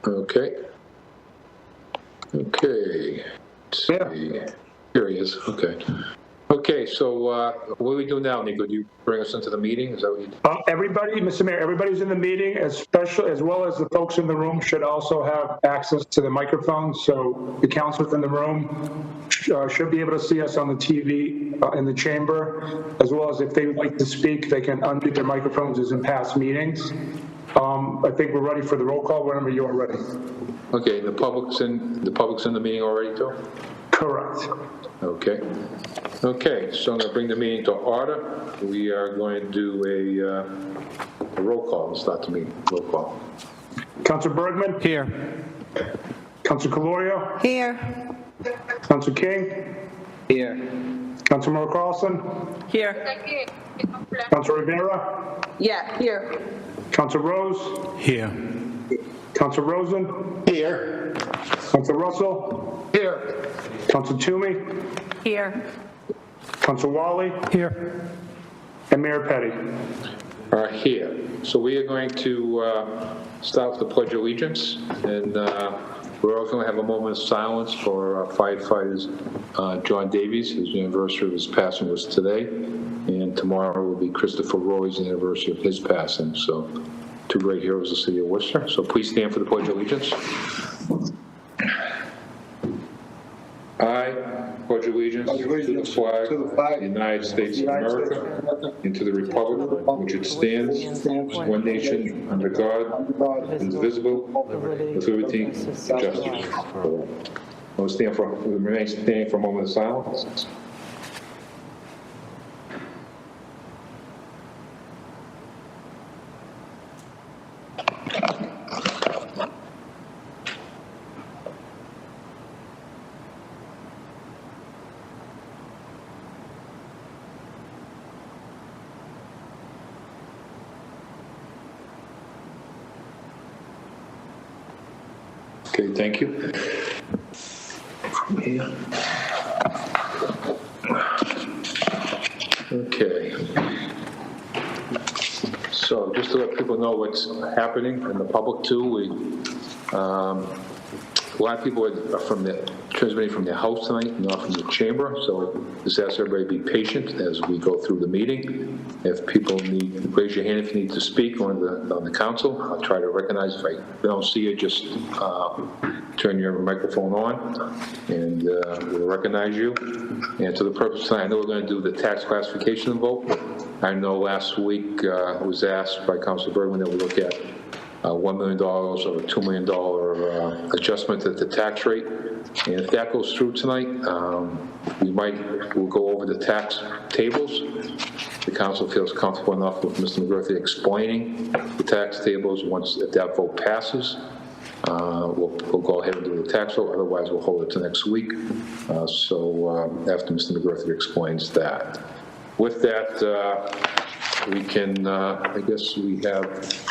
Okay. Okay. Let's see. Here he is. Okay. Okay, so what do we do now, Nico? Do you bring us into the meeting? Is that what you do? Everybody, Mr. Mayor, everybody's in the meeting, especially as well as the folks in the room should also have access to the microphone. So the councilors in the room should be able to see us on the TV in the chamber, as well as if they would like to speak, they can unmute their microphones as in past meetings. I think we're ready for the roll call whenever you are ready. Okay, the public's in the meeting already too? Correct. Okay. Okay, so I'm going to bring the meeting to order. We are going to do a roll call and start the meeting. Roll call. Councilor Bergman? Here. Councilor Colorio? Here. Councilor King? Here. Councilor Moore Carlson? Here. Councilor Rivera? Yeah, here. Councilor Rose? Here. Councilor Rosen? Here. Councilor Russell? Here. Councilor Toomey? Here. Councilor Wally? Here. And Mayor Petty. Are here. So we are going to start with the Pledge of Allegiance, and we're also going to have a moment of silence for firefighters John Davies, whose anniversary of his passing was today, and tomorrow will be Christopher Roy's anniversary of his passing. So two great heroes of the City of Worcester. So please stand for the Pledge of Allegiance. I pledge allegiance to the flag of the United States of America and to the republic which it stands, one nation, under God, indivisible, with liberty and justice for all. We'll remain standing for a moment of silence. Okay, thank you. Okay. So just to let people know what's happening and the public too, a lot of people are transmitting from their house tonight, not from the chamber. So just ask everybody to be patient as we go through the meeting. If people need, raise your hand if you need to speak on the council. I'll try to recognize. If I don't see you, just turn your microphone on, and we'll recognize you. And to the purpose tonight, I know we're going to do the tax classification vote. I know last week I was asked by Councilor Bergman that we look at $1 million or $2 million adjustment to the tax rate. And if that goes through tonight, we'll go over the tax tables. The council feels comfortable enough with Mr. McGurthy explaining the tax tables. If that vote passes, we'll go ahead and do the tax vote. Otherwise, we'll hold it to next week. So after Mr. McGurthy explains that. With that, we can, I guess we have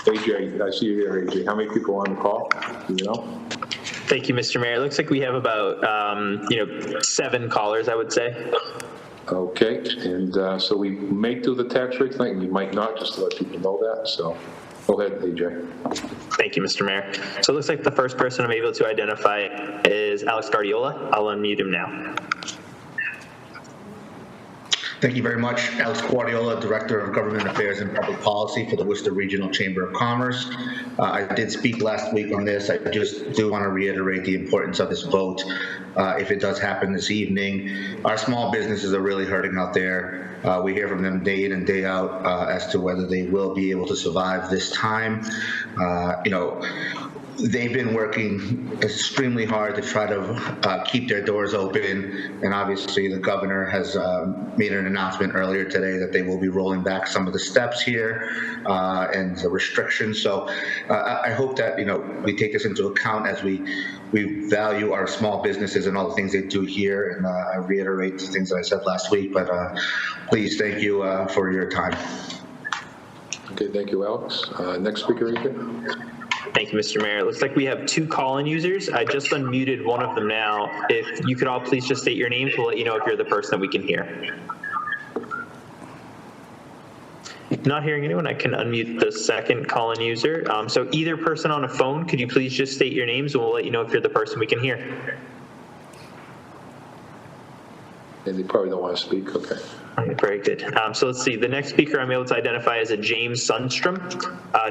AJ. I see you there, AJ. How many people are on the call? Do you know? Thank you, Mr. Mayor. It looks like we have about, 7 callers, I would say. Okay, and so we may do the tax rate tonight, and we might not, just to let people know that. So go ahead, AJ. Thank you, Mr. Mayor. So it looks like the first person I'm able to identify is Alex Guardiola. I'll unmute him now. Thank you very much. Alex Guardiola, Director of Government Affairs and Public Policy for the Worcester Regional Chamber of Commerce. I did speak last week on this. I just do want to reiterate the importance of this vote. If it does happen this evening, our small businesses are really hurting out there. We hear from them day in and day out as to whether they will be able to survive this time. They've been working extremely hard to try to keep their doors open, and obviously the governor has made an announcement earlier today that they will be rolling back some of the steps here and the restrictions. So I hope that we take this into account as we value our small businesses and all the things they do here. And I reiterate the things that I said last week, but please, thank you for your time. Okay, thank you, Alex. Next speaker, AJ. Thank you, Mr. Mayor. It looks like we have 2 call-in users. I just unmuted one of them now. If you could all please just state your names, we'll let you know if you're the person that we can hear. Not hearing anyone, I can unmute the second call-in user. So either person on a phone, could you please just state your names and we'll let you know if you're the person we can hear. And they probably don't want to speak, okay. Okay, very good. So let's see, the next speaker I'm able to identify is a James Sundstrom.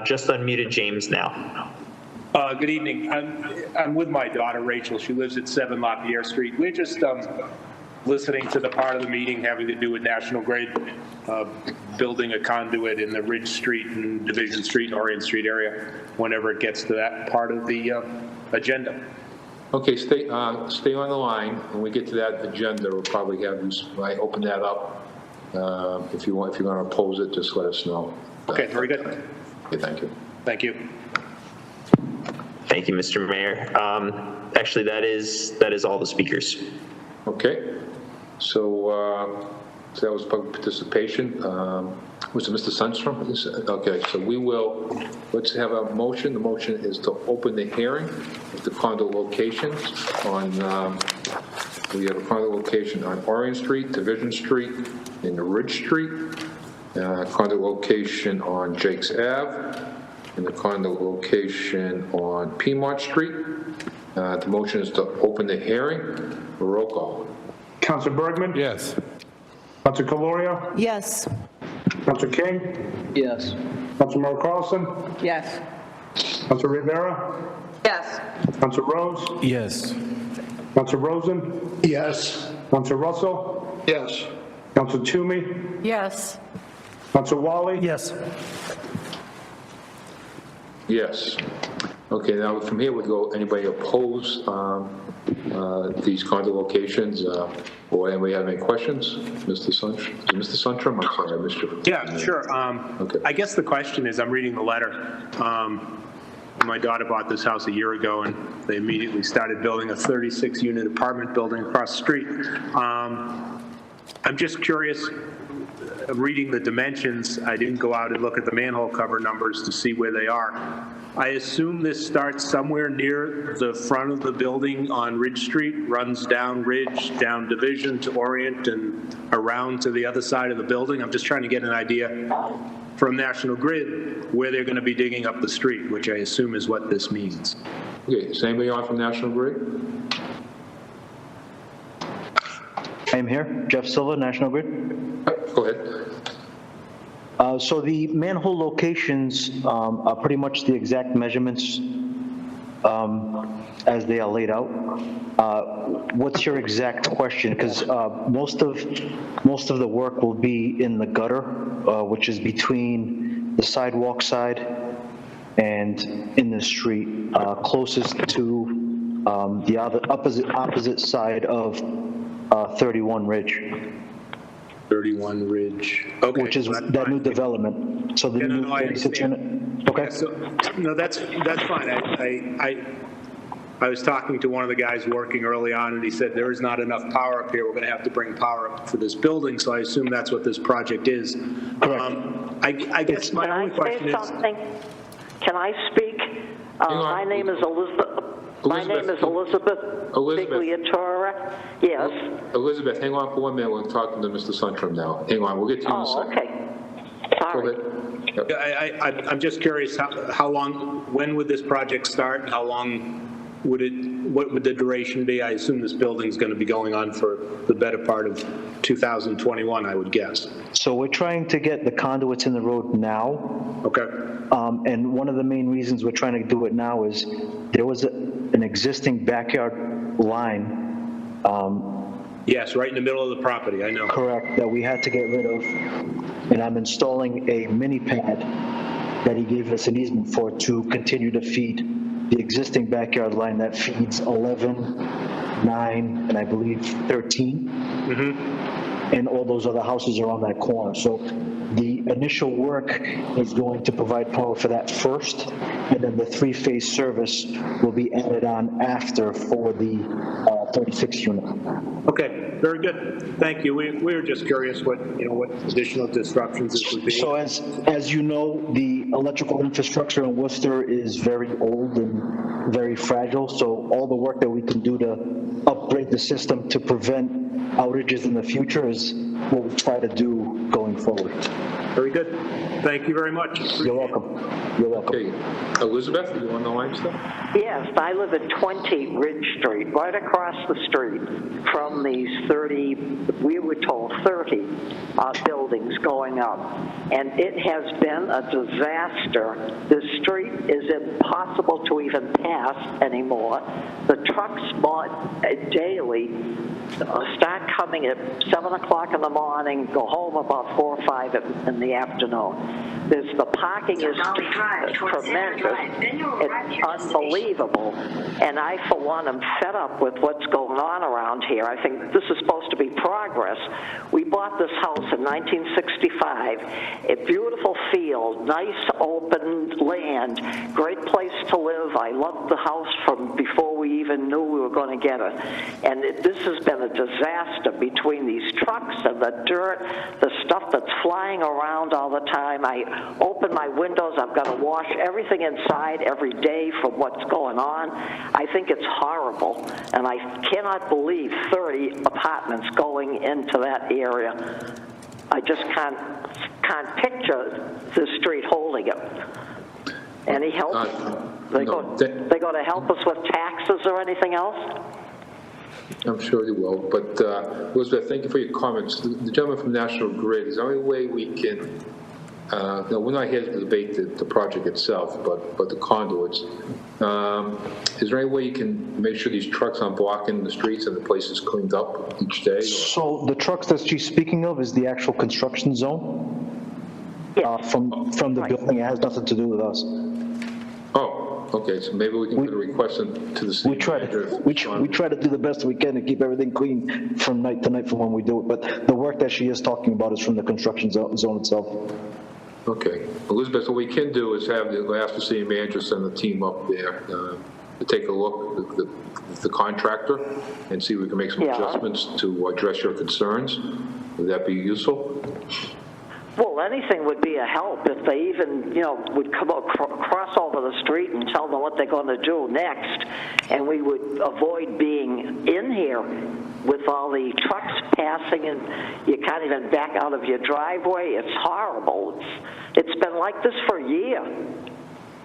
Just unmuted James now. Good evening. I'm with my daughter, Rachel. She lives at 7 Lapierre Street. We're just listening to the part of the meeting having to do with National Grid building a conduit in the Ridge Street and Division Street and Orient Street area whenever it gets to that part of the agenda. Okay, stay on the line. When we get to that agenda, we'll probably have you, I open that up. If you're going to oppose it, just let us know. Okay, very good. Okay, thank you. Thank you. Thank you, Mr. Mayor. Actually, that is all the speakers. Okay, so that was public participation. Was it Mr. Sundstrom? Okay, so let's have a motion. The motion is to open the hearing of the condo locations on, we have a condo location on Orient Street, Division Street, and the Ridge Street, condo location on Jakes Ave, and the condo location on Piedmont Street. The motion is to open the hearing. Roll call. Councilor Bergman? Yes. Councilor Colorio? Yes. Councilor King? Yes. Councilor Carlson? Yes. Councilor Rivera? Yes. Councilor Rose? Yes. Councilor Rosen? Yes. Councilor Russell? Yes. Councilor Toomey? Yes. Councilor Wally? Yes. Yes. Okay, now from here we go, anybody oppose these condo locations, or anybody have any questions? Mr. Sundstrom, I'm sorry, I missed you. Yeah, sure. Okay. I guess the question is, I'm reading the letter. My daughter bought this house a year ago, and they immediately started building a 36-unit apartment building across the street. I'm just curious, reading the dimensions, I didn't go out and look at the manhole cover numbers to see where they are. I assume this starts somewhere near the front of the building on Ridge Street, runs down Ridge, down Division to Orient, and around to the other side of the building. I'm just trying to get an idea from National Grid where they're going to be digging up the street, which I assume is what this means. Okay, is anybody on from National Grid? I'm here, Jeff Silva, National Grid. Go ahead. So the manhole locations are pretty much the exact measurements as they are laid out. What's your exact question? Because most of the work will be in the gutter, which is between the sidewalk side and in the street, closest to the opposite side of 31 Ridge. 31 Ridge. Okay. Which is that new development. So the new 36 unit. Okay. Yeah, so, no, that's fine. I was talking to one of the guys working early on, and he said there is not enough power up here. We're going to have to bring power up for this building. So I assume that's what this project is. I guess my only question is. Can I say something? Can I speak? My name is Elizabeth. My name is Elizabeth Bigliatora. Yes. Elizabeth, hang on for 1 minute. We're talking to Mr. Sundstrom now. Hang on, we'll get to you in a second. Okay. Sorry. Go ahead. Yep. I'm just curious, how long, when would this project start? How long would what would the duration be? I assume this building's going to be going on for the better part of 2021, I would guess. So we're trying to get the conduits in the road now. Okay. And one of the main reasons we're trying to do it now is there was an existing backyard line. Yes, right in the middle of the property, I know. Correct, that we had to get rid of. And I'm installing a mini pad that he gave us an easement for to continue to feed the existing backyard line that feeds 11, 9, and I believe 13. And all those other houses are on that corner. So the initial work is going to provide power for that first, and then the three-phase service will be added on after for the 36 unit. Okay, very good. Thank you. We were just curious what additional disruptions this would be. So as you know, the electrical infrastructure in Worcester is very old and very fragile. So all the work that we can do to upgrade the system to prevent outages in the future is what we try to do going forward. Very good. Thank you very much. You're welcome. You're welcome. Okay, Elizabeth, are you on the line still? Yes, I live at 20 Ridge Street, right across the street from these 30, we were told 30 buildings going up. And it has been a disaster. The street is impossible to even pass anymore. The trucks daily start coming at 7 o'clock in the morning, go home about 4 or 5 in the afternoon. The parking is tremendous. It's unbelievable. And I, for one, am fed up with what's going on around here. I think this is supposed to be progress. We bought this house in 1965, a beautiful field, nice open land, great place to live. I loved the house from before we even knew we were going to get it. And this has been a disaster between these trucks and the dirt, the stuff that's flying around all the time. I open my windows, I've got to wash everything inside every day from what's going on. I think it's horrible, and I cannot believe 30 apartments going into that area. I just can't picture the street holding it. Any help? They going to help us with taxes or anything else? I'm sure you will, but Elizabeth, thank you for your comments. The gentleman from National Grid, is there any way we can, no, we're not here to debate the project itself, but the conduits. Is there any way you can make sure these trucks aren't blocking the streets and the place is cleaned up each day? So the trucks that she's speaking of is the actual construction zone from the building. It has nothing to do with us. Oh, okay, so maybe we can put a request to the city manager. We try to do the best we can to keep everything clean from night to night from when we do it, but the work that she is talking about is from the construction zone itself. Okay. Elizabeth, what we can do is ask the city manager send the team up there to take a look at the contractor and see if we can make some adjustments to address your concerns. Would that be useful? Well, anything would be a help if they even, would come cross over the street and tell them what they're going to do next, and we would avoid being in here with all the trucks passing, and you can't even back out of your driveway. It's horrible. It's been like this for a year.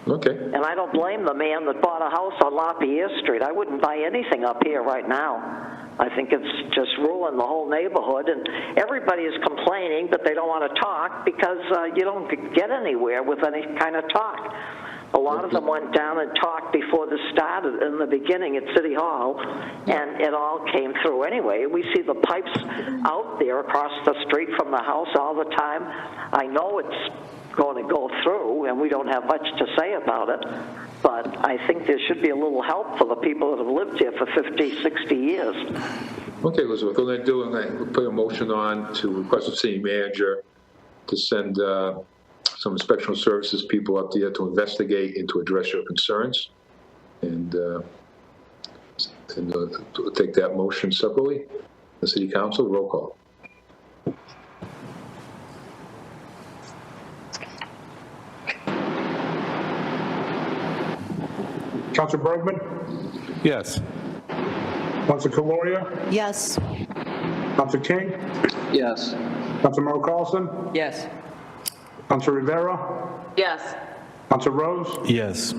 Okay. And I don't blame the man that bought a house on Lapierre Street. I wouldn't buy anything up here right now. I think it's just ruined the whole neighborhood, and everybody is complaining, but they don't want to talk because you don't get anywhere with any kind of talk. A lot of them went down and talked before this started in the beginning at City Hall, and it all came through anyway. We see the pipes out there across the street from the house all the time. I know it's going to go through, and we don't have much to say about it, but I think there should be a little help for the people that have lived here for 50, 60 years. Okay, Elizabeth, what I do is I put a motion on to request the city manager to send some inspectional services people up there to investigate and to address your concerns, and take that motion separately. The city council, roll call. Councilor Bergman? Yes. Councilor Colorio? Yes. Councilor King? Yes. Councilor Merrill Carlson? Yes. Councilor Rivera? Yes. Councilor Rose? Yes.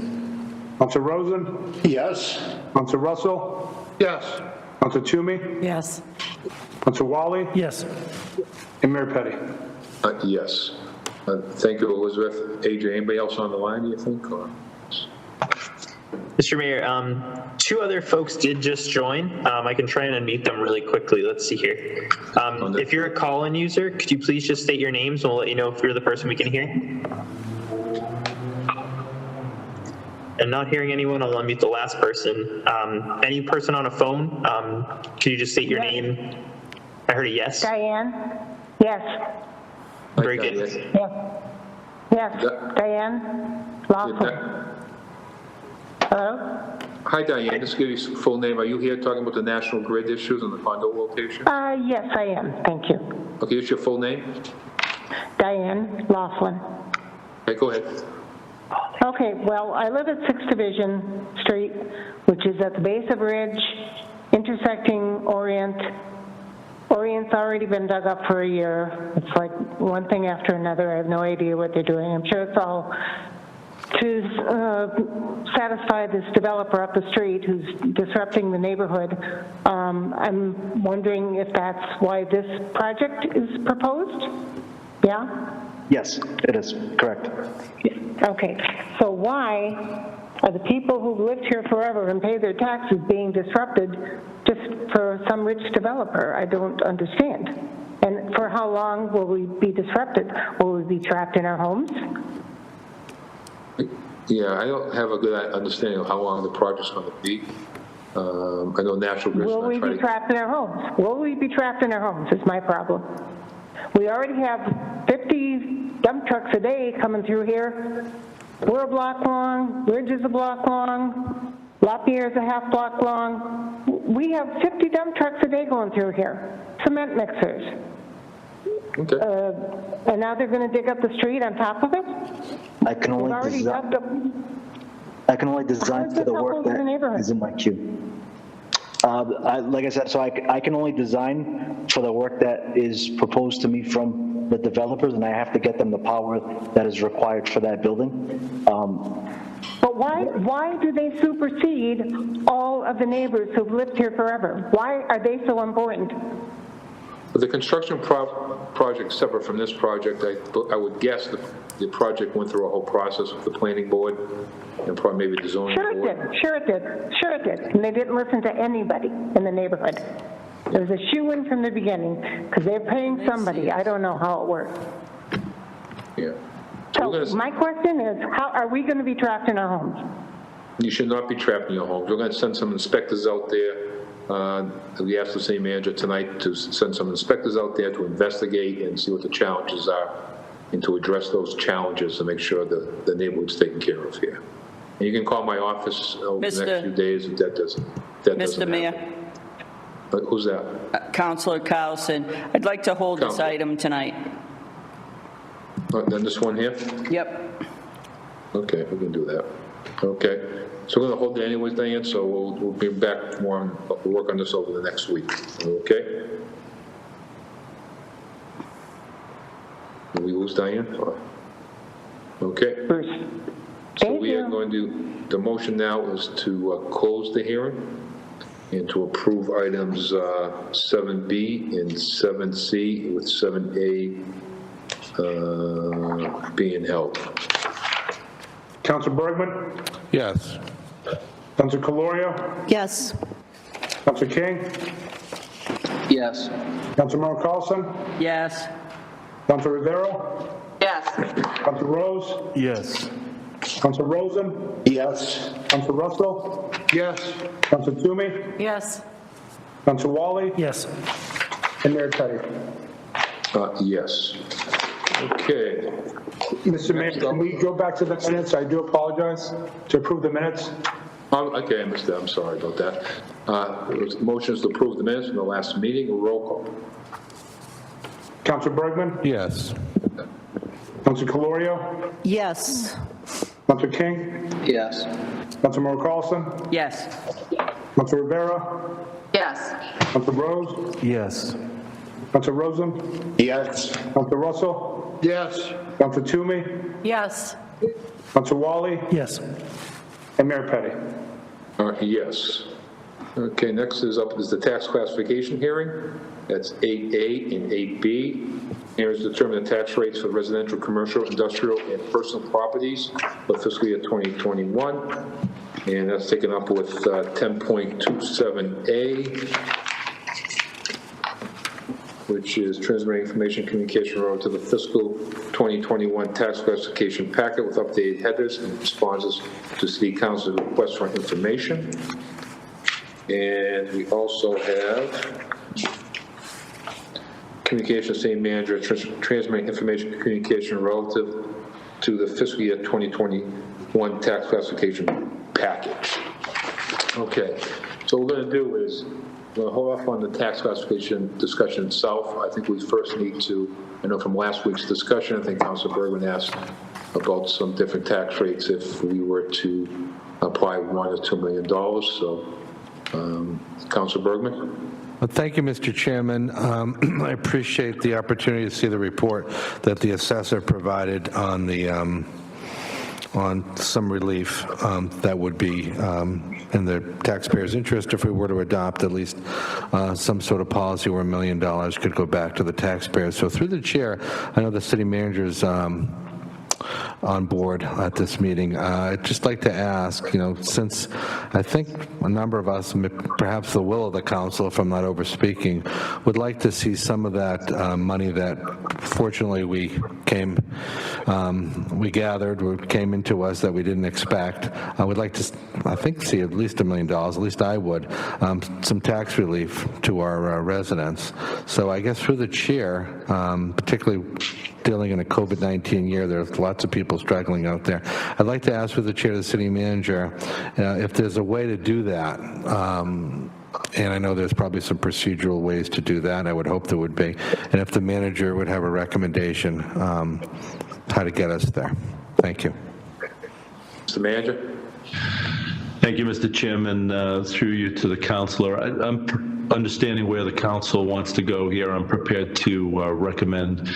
Councilor Rosen? Yes. Councilor Russell? Yes. Councilor Toomey? Yes. Councilor Wally? Yes. And Mayor Petty. Yes. Thank you, Elizabeth. AJ, anybody else on the line, do you think? Or? Mr. Mayor, two other folks did just join. I can try and unmute them really quickly. Let's see here. If you're a call-in user, could you please just state your names and we'll let you know if you're the person we can hear? And not hearing anyone, I'll unmute the last person. Any person on a phone, can you just state your name? I heard a yes. Diane? Yes. Very good. Yes. Yes. Diane? Laughlin. Hello? Hi, Diane. Just give you some full name. Are you here talking about the National Grid issues and the condo location? Yes, I am. Thank you. Okay, what's your full name? Diane Laughlin. Okay, go ahead. Okay, well, I live at 6th Division Street, which is at the base of Ridge, intersecting Orient Orient's already been dug up for a year. It's like one thing after another. I have no idea what they're doing. I'm sure it's all to satisfy this developer up the street who's disrupting the neighborhood. I'm wondering if that's why this project is proposed? Yeah? Yes, it is, correct. Okay, so why are the people who've lived here forever and pay their taxes being disrupted just for some rich developer? I don't understand. And for how long will we be disrupted? Will we be trapped in our homes? Yeah, I don't have a good understanding of how long the project's going to be. I know National Grid's Will going we to try be to... trapped in our homes? Will we be trapped in our homes is my problem. We already have 50 dump trucks a day coming through here. We're a block long, Ridge is a block long, Lapierre's a half block long. We have 50 dump trucks a day going through here, cement mixers. Okay. And now they're going to dig up the street on top of it? I can only already design, dug up. I can only design How is for this the work helpful to the that neighborhood? is in my queue. Like I said, so I can only design for the work that is proposed to me from the developers, and I have to get them the power that is required for that building. But why do they supersede all of the neighbors who've lived here forever? Why are they so important? But the construction project separate from this project, I would guess the project went through a whole process with the planning board and probably maybe the zoning board. Sure it did. And they didn't listen to anybody in the neighborhood. It was a shoo-in from the beginning because they're paying somebody. I don't know how it works. Yeah. So my question is, how are we going to be trapped in our homes? You should not be trapped in your homes. We're going to send some inspectors out there. We asked the city manager tonight to send some inspectors out there to investigate and see what the challenges are and to address those challenges and make sure that the neighborhood's taken care of here. And you can call my office over the next few days if that doesn't Mr. Mayor, happen. Who's that? Councilor Carlson, I'd like to hold this item tonight. Then this one here? Yep. Okay, we can do that. Okay. So we're going to hold it anyways, Diane, so we'll be back more on, we'll work on this over the next week. Okay? Did we lose Diane? Okay. So we are going to, the motion now is to close the hearing and to approve items 7B and 7C with 7A being held. Councilor Bergman? Yes. Councilor Colorio? Yes. Councilor King? Yes. Councilor Carlson? Yes. Councilor Rivera? Yes. Councilor Rose? Yes. Councilor Rosen? Yes. Councilor Russell? Yes. Councilor Toomey? Yes. Councilor Wally? Yes. And Mayor Petty. Yes. Okay. Mr. Mayor, can we go back to the minutes? I do apologize. To approve the minutes? Okay, I missed that. I'm sorry about that. Motion is to approve the minutes from the last meeting. Roll call. Councilor Bergman? Yes. Councilor Colorio? Yes. Councilor King? Yes. Councilor Carlson? Yes. Councilor Rivera? Yes. Councilor Rose? Yes. Councilor Rosen? Yes. Councilor Russell? Yes. Councilor Toomey? Yes. Councilor Wally? Yes. And Mayor Petty. Yes. Okay, next is the tax classification hearing. That's 8A and 8B. Here is determine the tax rates for residential, commercial, industrial, and personal properties for fiscal year 2021. And that's taken up with 10.27A, which is transmitting information communication relative to the fiscal 2021 tax classification packet with updated headers and responses to City Council's request for information. And we also have communication city manager transmitting information communication relative to the fiscal year 2021 tax classification package. Okay, so what we're going to do is we're going to hold off on the tax classification discussion itself. I think we first need to, I know from last week's discussion, I think Councilor Bergman asked about some different tax rates if we were to apply $1 or $2 million. So, Councilor Bergman? Well, thank you, Mr. Chairman. I appreciate the opportunity to see the report that the assessor provided on the on some relief that would be in the taxpayers' interest if we were to adopt at least some sort of policy where $1 million could go back to the taxpayers. So through the chair, I know the city manager's on board at this meeting. I'd just like to ask, since I think a number of us, perhaps the will of the council, if I'm not overspeaking, would like to see some of that money that fortunately we gathered, came into us that we didn't expect. I would like to, I think, see at least $1 million, at least I would, some tax relief to our residents. So I guess through the chair, particularly dealing in a COVID-19 year, there's lots of people struggling out there. I'd like to ask for the chair of the city manager if there's a way to do that. And I know there's probably some procedural ways to do that. I would hope there would be. And if the manager would have a recommendation how to get us there. Thank you. Mr. Manager? Thank you, Mr. Chairman. Through you to the councilor. I'm understanding where the council wants to go here. I'm prepared to recommend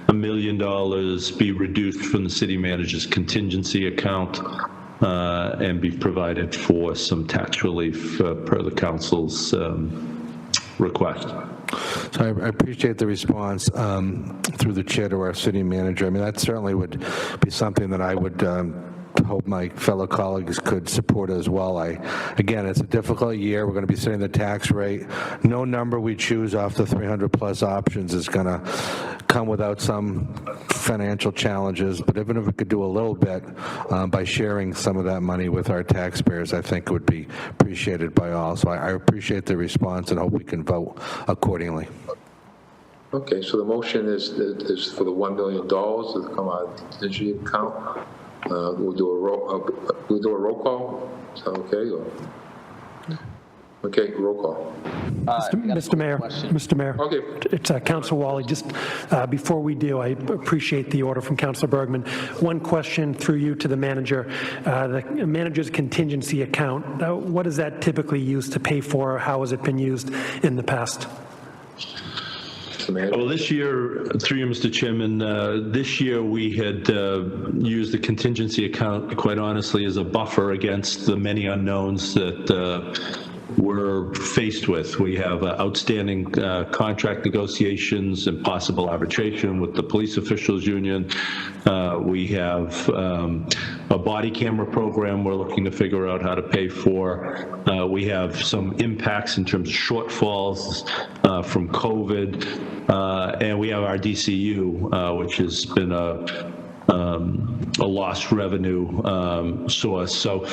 $1 million be reduced from the city manager's contingency account and be provided for some tax relief per the council's request. So I appreciate the response through the chair to our city manager. I mean, that certainly would be something that I would hope my fellow colleagues could support as well. Again, it's a difficult year. We're going to be setting the tax rate. No number we choose off the 300 plus options is going to come without some financial challenges, but even if we could do a little bit by sharing some of that money with our taxpayers, I think it would be appreciated by all. So I appreciate the response and hope we can vote accordingly. Okay, so the motion is for the $1 million to come out of the contingency account. We'll do a roll call. Is that okay? Or? Okay, roll call. Mr. Mayor, Okay. It's Councilor Wally. Just before we do, I appreciate the order from Councilor Bergman. One question through you to the manager. The manager's contingency account, what is that typically used to pay for? How has it been used in the past? Well, this year, through you, Mr. Chairman, this year we had used the contingency account, quite honestly, as a buffer against the many unknowns that we're faced with. We have outstanding contract negotiations and possible arbitration with the police officials union. We have a body camera program we're looking to figure out how to pay for. We have some impacts in terms of shortfalls from COVID. And we have our DCU, which has been a lost revenue source. So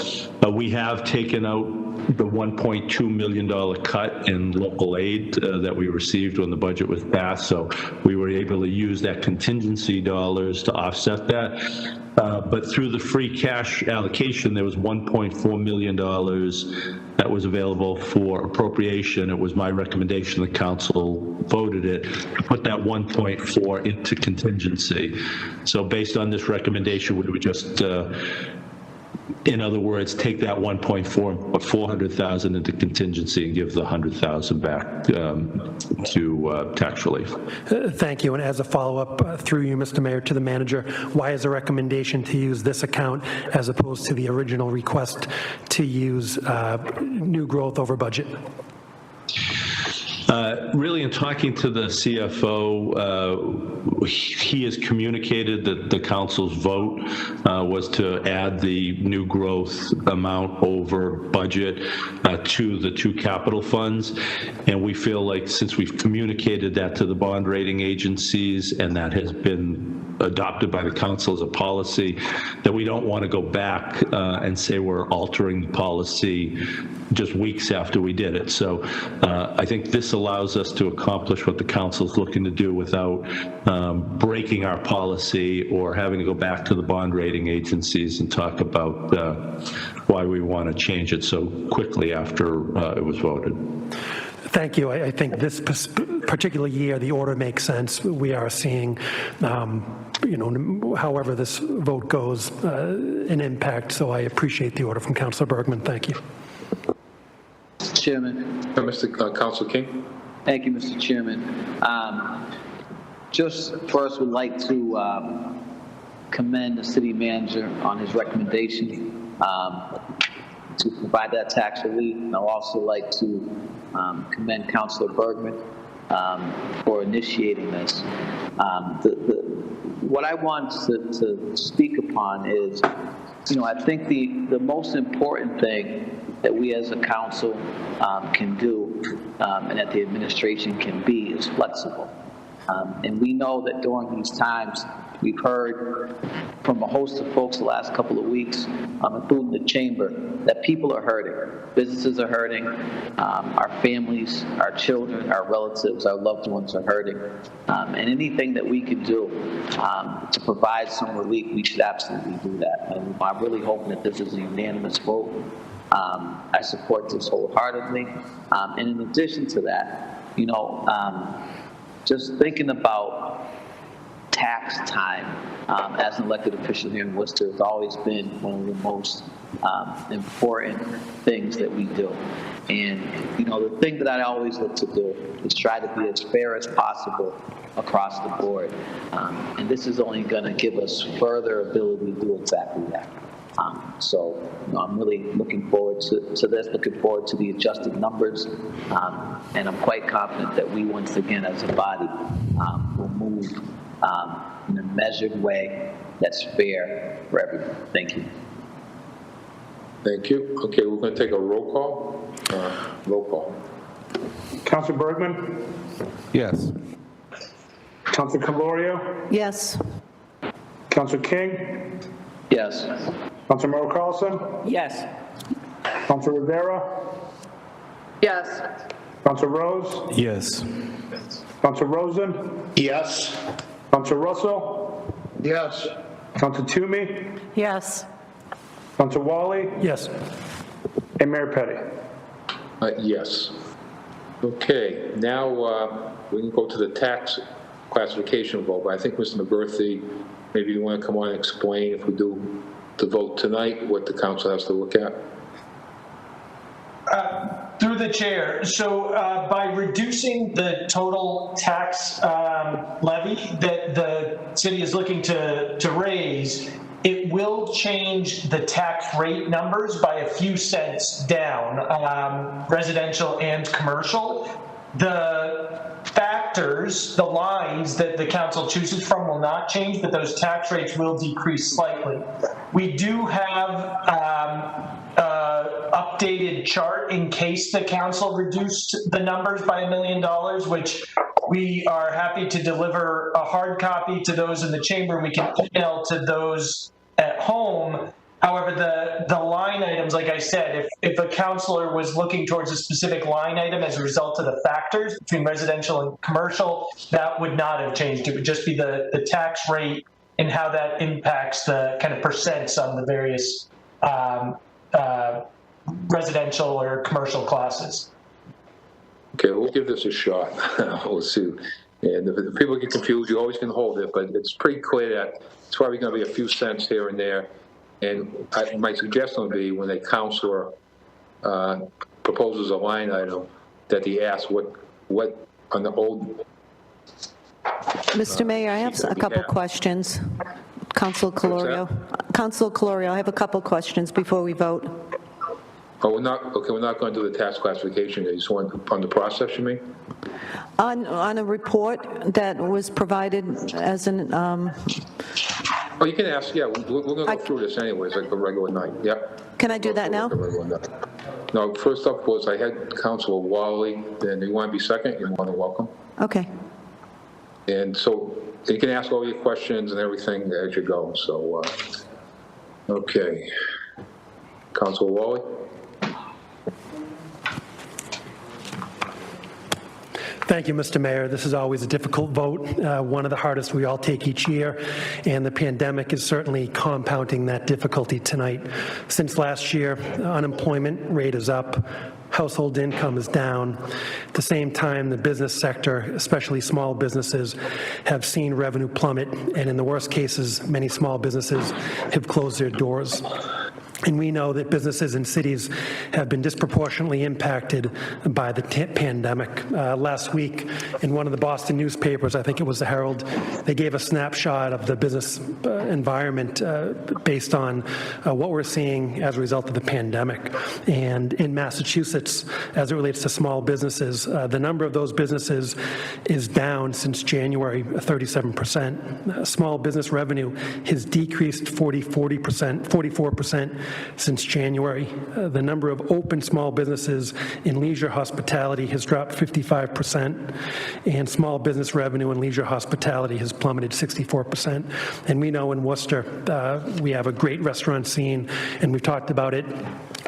we have taken out the $1.2 million cut in local aid that we received when the budget was passed. So we were able to use that contingency dollars to offset that. But through the free cash allocation, there was $1.4 million that was available for appropriation. It was my recommendation, the council voted it, to put that 1.4 into contingency. So based on this recommendation, we would just, in other words, take that 400,000 into contingency and give the 100,000 back to tax relief. Thank you. And as a follow-up through you, Mr. Mayor, to the manager, why is the recommendation to use this account as opposed to the original request to use new growth over budget? Really, in talking to the CFO, he has communicated that the council's vote was to add the new growth amount over budget to the two capital funds. And we feel like since we've communicated that to the bond rating agencies and that has been adopted by the council as a policy, that we don't want to go back and say we're altering the policy just weeks after we did it. So I think this allows us to accomplish what the council is looking to do without breaking our policy or having to go back to the bond rating agencies and talk about why we want to change it so quickly after it was voted. Thank you. I think this particular year, the order makes sense. We are seeing, however this vote goes, an impact. So I appreciate the order from Councilor Bergman. Thank you. Chairman. Mr. Councilor King? Thank you, Mr. Chairman. Just first would like to commend the city manager on his recommendation to provide that tax relief. And I'd also like to commend Councilor Bergman for initiating this. What I want to speak upon is, I think the most important thing that we as a council can do and that the administration can be is flexible. And we know that during these times, we've heard from a host of folks the last couple of weeks, including the chamber, that people are hurting. Businesses are hurting. Our families, our children, our relatives, our loved ones are hurting. And anything that we can do to provide some relief, we should absolutely do that. And I'm really hoping that this is a unanimous vote. I support this wholeheartedly. And in addition to that, just thinking about tax time as an elected official here in Worcester has always been one of the most important things that we do. And, the thing that I always look to do is try to be as fair as possible across the board. And this is only going to give us further ability to do exactly that. So I'm really looking forward to this, looking forward to the adjusted numbers, and I'm quite confident that we once again as a body will move in a measured way that's fair for everyone. Thank you. Thank you. Okay, we're going to take a roll call. Roll call. Councilor Bergman? Yes. Councilor Colorio? Yes. Councilor King? Yes. Councilor Merrill Carlson? Yes. Councilor Rivera? Yes. Councilor Rose? Yes. Councilor Rosen? Yes. Councilor Russell? Yes. Councilor Toomey? Yes. Councilor Wally? Yes. And Mayor Petty? Yes. Okay, now we can go to the tax classification vote, but I think Mr. McGurthy, maybe you want to come on and explain, if we do the vote tonight, what the council has to look at? Through the chair. So by reducing the total tax levy that the city is looking to raise, it will change the tax rate numbers by a few cents down, residential and commercial. The factors, the lines that the council chooses from will not change, but those tax rates will decrease slightly. We do have updated chart in case the council reduced the numbers by $1 million, which we are happy to deliver a hard copy to those in the chamber. We can email to those at home. However, the line items, like I said, if a councilor was looking towards a specific line item as a result of the factors between residential and commercial, that would not have changed. It would just be the tax rate and how that impacts the kind of percents on the various residential or commercial classes. Okay, we'll give this a shot. We'll see. And if people get confused, you always can hold it, but it's pretty clear that it's probably going to be a few cents here and there. And my suggestion would be when a councilor proposes a line item, that he asks what on the old. Mr. Mayor, I have a couple questions. Councilor Colorio. Councilor Colorio, I have a couple questions before we vote. Oh, we're not going to do the tax classification. You just want on the process, you mean? On a report that was provided as an... Oh, you can ask, yeah, we're going to go through this anyways, like a regular night, yeah. Can I do that now? No, first up was I had Councilor Wally, and you want to be second? You're more than welcome. Okay. And so you can ask all your questions and everything as you go, so, okay. Councilor Wally? Thank you, Mr. Mayor. This is always a difficult vote, one of the hardest we all take each year, and the pandemic is certainly compounding that difficulty tonight. Since last year, the unemployment rate is up, household income is down. At the same time, the business sector, especially small businesses, have seen revenue plummet, and in the worst cases, many small businesses have closed their doors. And we know that businesses and cities have been disproportionately impacted by the pandemic. Last week, in one of the Boston newspapers, I think it was the Herald, they gave a snapshot of the business environment based on what we're seeing as a result of the pandemic. And in Massachusetts, as it relates to small businesses, the number of those businesses is down since January, 37%. Small business revenue has decreased 44% since January. The number of open small businesses in leisure hospitality has dropped 55%, and small business revenue in leisure hospitality has plummeted 64%. And we know in Worcester, we have a great restaurant scene, and we've talked about it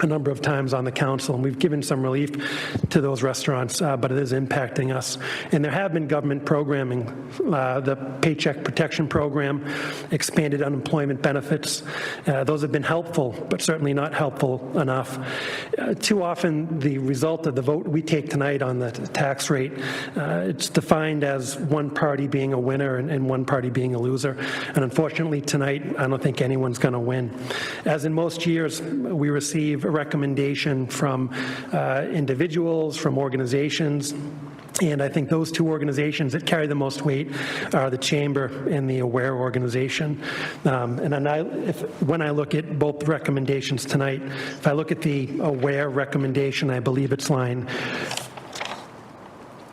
a number of times on the council, and we've given some relief to those restaurants, but it is impacting us. And there have been government programming, the Paycheck Protection Program, expanded unemployment benefits. Those have been helpful, but certainly not helpful enough. Too often, the result of the vote we take tonight on the tax rate, it's defined as one party being a winner and one party being a loser. And unfortunately, tonight, I don't think anyone's going to win. As in most years, we receive a recommendation from individuals, from organizations, and I think those two organizations that carry the most weight are the Chamber and the AWARE organization. When I look at both recommendations tonight, if I look at the AWARE recommendation, I believe it's line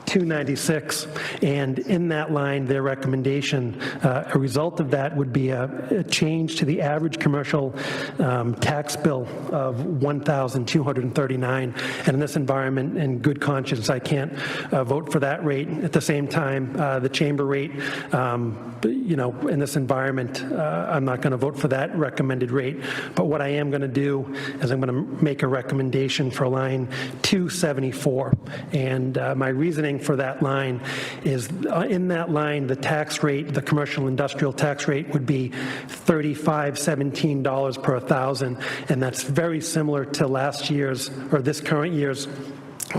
296, and in that line, their recommendation, a result of that would be a change to the average commercial tax bill of $1,239. And in this environment, in good conscience, I can't vote for that rate. At the same time, the Chamber rate, in this environment, I'm not going to vote for that recommended rate. But what I am going to do is I'm going to make a recommendation for line 274. And my reasoning for that line is in that line, the tax rate, the commercial industrial tax rate would be $35.17 per 1,000. And that's very similar to last year's or this current year's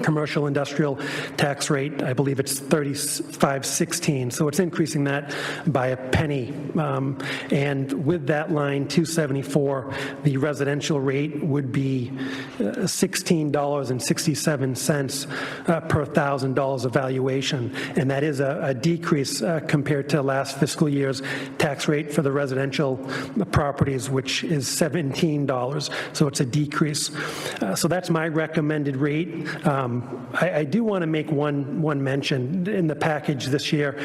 commercial industrial tax rate. I believe it's $35.16, so it's increasing that by a penny. And with that line 274, the residential rate would be $16.67 per $1,000 of valuation, and that is a decrease compared to last fiscal year's tax rate for the residential properties, which is $17. So it's a decrease. So that's my recommended rate. I do want to make one mention. In the package this year,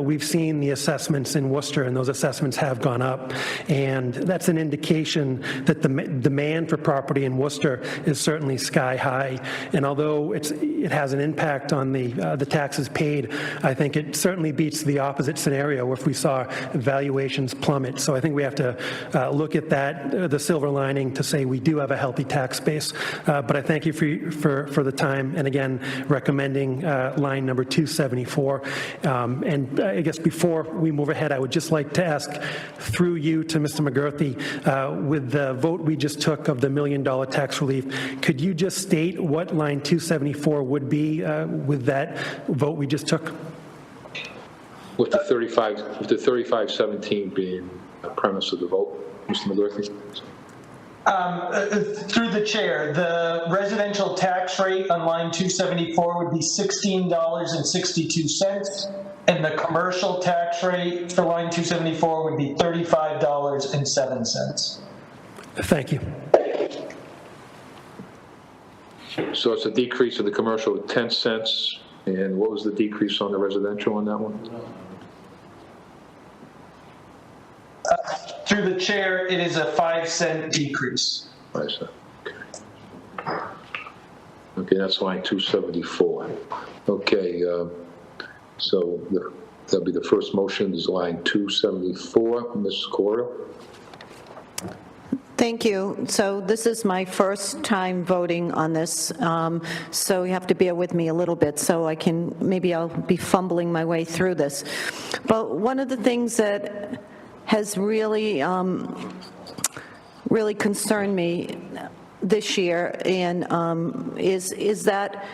we've seen the assessments in Worcester, and those assessments have gone up. And that's an indication that the demand for property in Worcester is certainly sky high. And although it has an impact on the taxes paid, I think it certainly beats the opposite scenario if we saw valuations plummet. So I think we have to look at that, the silver lining, to say we do have a healthy tax base. But I thank you for the time, and again, recommending line number 274. And I guess before we move ahead, I would just like to ask through you to Mr. McGurthy, with the vote we just took of the $1 million tax relief, could you just state what line 274 would be with that vote we just took? With the 3517 being the premise of the vote, Mr. McGurthy? Through the chair, the residential tax rate on line 274 would be $16.62, and the commercial tax rate for line 274 would be $35.07. Thank you. So it's a decrease of the commercial of 10 cents, and what was the decrease on the residential on that one? Through the chair, it is a 5-cent decrease. 5 cents. Okay. Okay, that's line 274. Okay, so that'll be the first motion is line 274. Ms. Colorio? Thank you. So this is my first time voting on this, so you have to bear with me a little bit so I'll be fumbling my way through this. But one of the things that has really concerned me this year and is that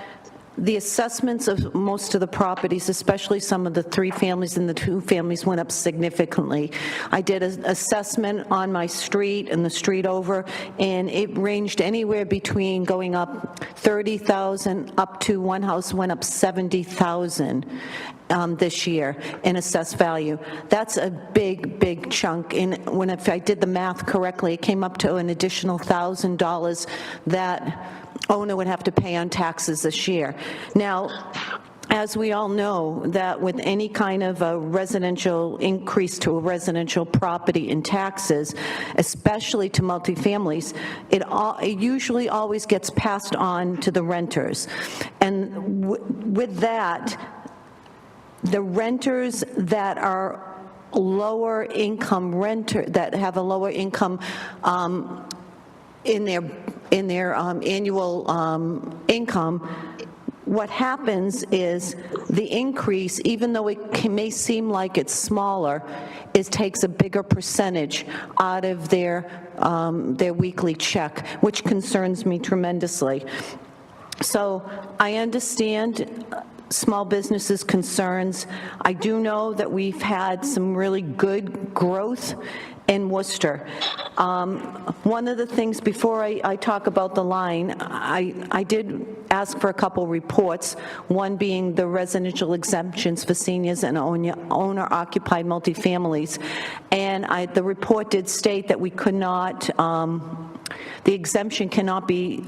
the assessments of most of the properties, especially some of the 3 families and the 2 families, went up significantly. I did an assessment on my street and the street over, and it ranged anywhere between going up 30,000 up to one house went up 70,000 this year in assessed value. That's a big, big chunk. And if I did the math correctly, it came up to an additional $1,000 that owner would have to pay on taxes this year. Now, as we all know, that with any kind of a residential increase to a residential property in taxes, especially to multifamilies, it usually always gets passed on to the renters. And with that, the renters that are lower income that have a lower income in their annual income, what happens is the increase, even though it may seem like it's smaller, it takes a bigger percentage out of their weekly check, which concerns me tremendously. So I understand small businesses' concerns. I do know that we've had some really good growth in Worcester. One of the things, before I talk about the line, I did ask for a couple reports, one being the residential exemptions for seniors and owner-occupied multifamilies. And the report did state that we could not, the exemption cannot be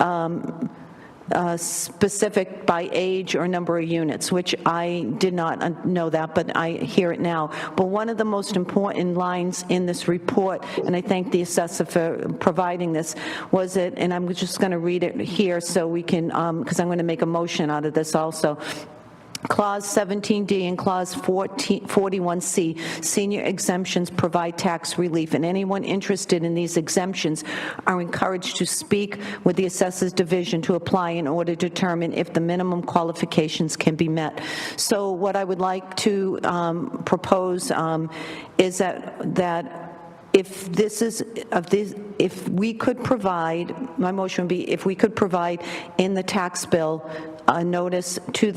specific by age or number of units, which I did not know that, but I hear it now. But one of the most important lines in this report, and I thank the assessor for providing this, was it, and I'm just going to read it here so we can, because I'm going to make a motion out of this also. Clause 17D and Clause 41C, senior exemptions provide tax relief, and anyone interested in these exemptions are encouraged to speak with the Assessors Division to apply in order to determine if the minimum qualifications can be met. So what I would like to propose is that if we could provide, my motion would be, if we could provide in the tax bill a notice to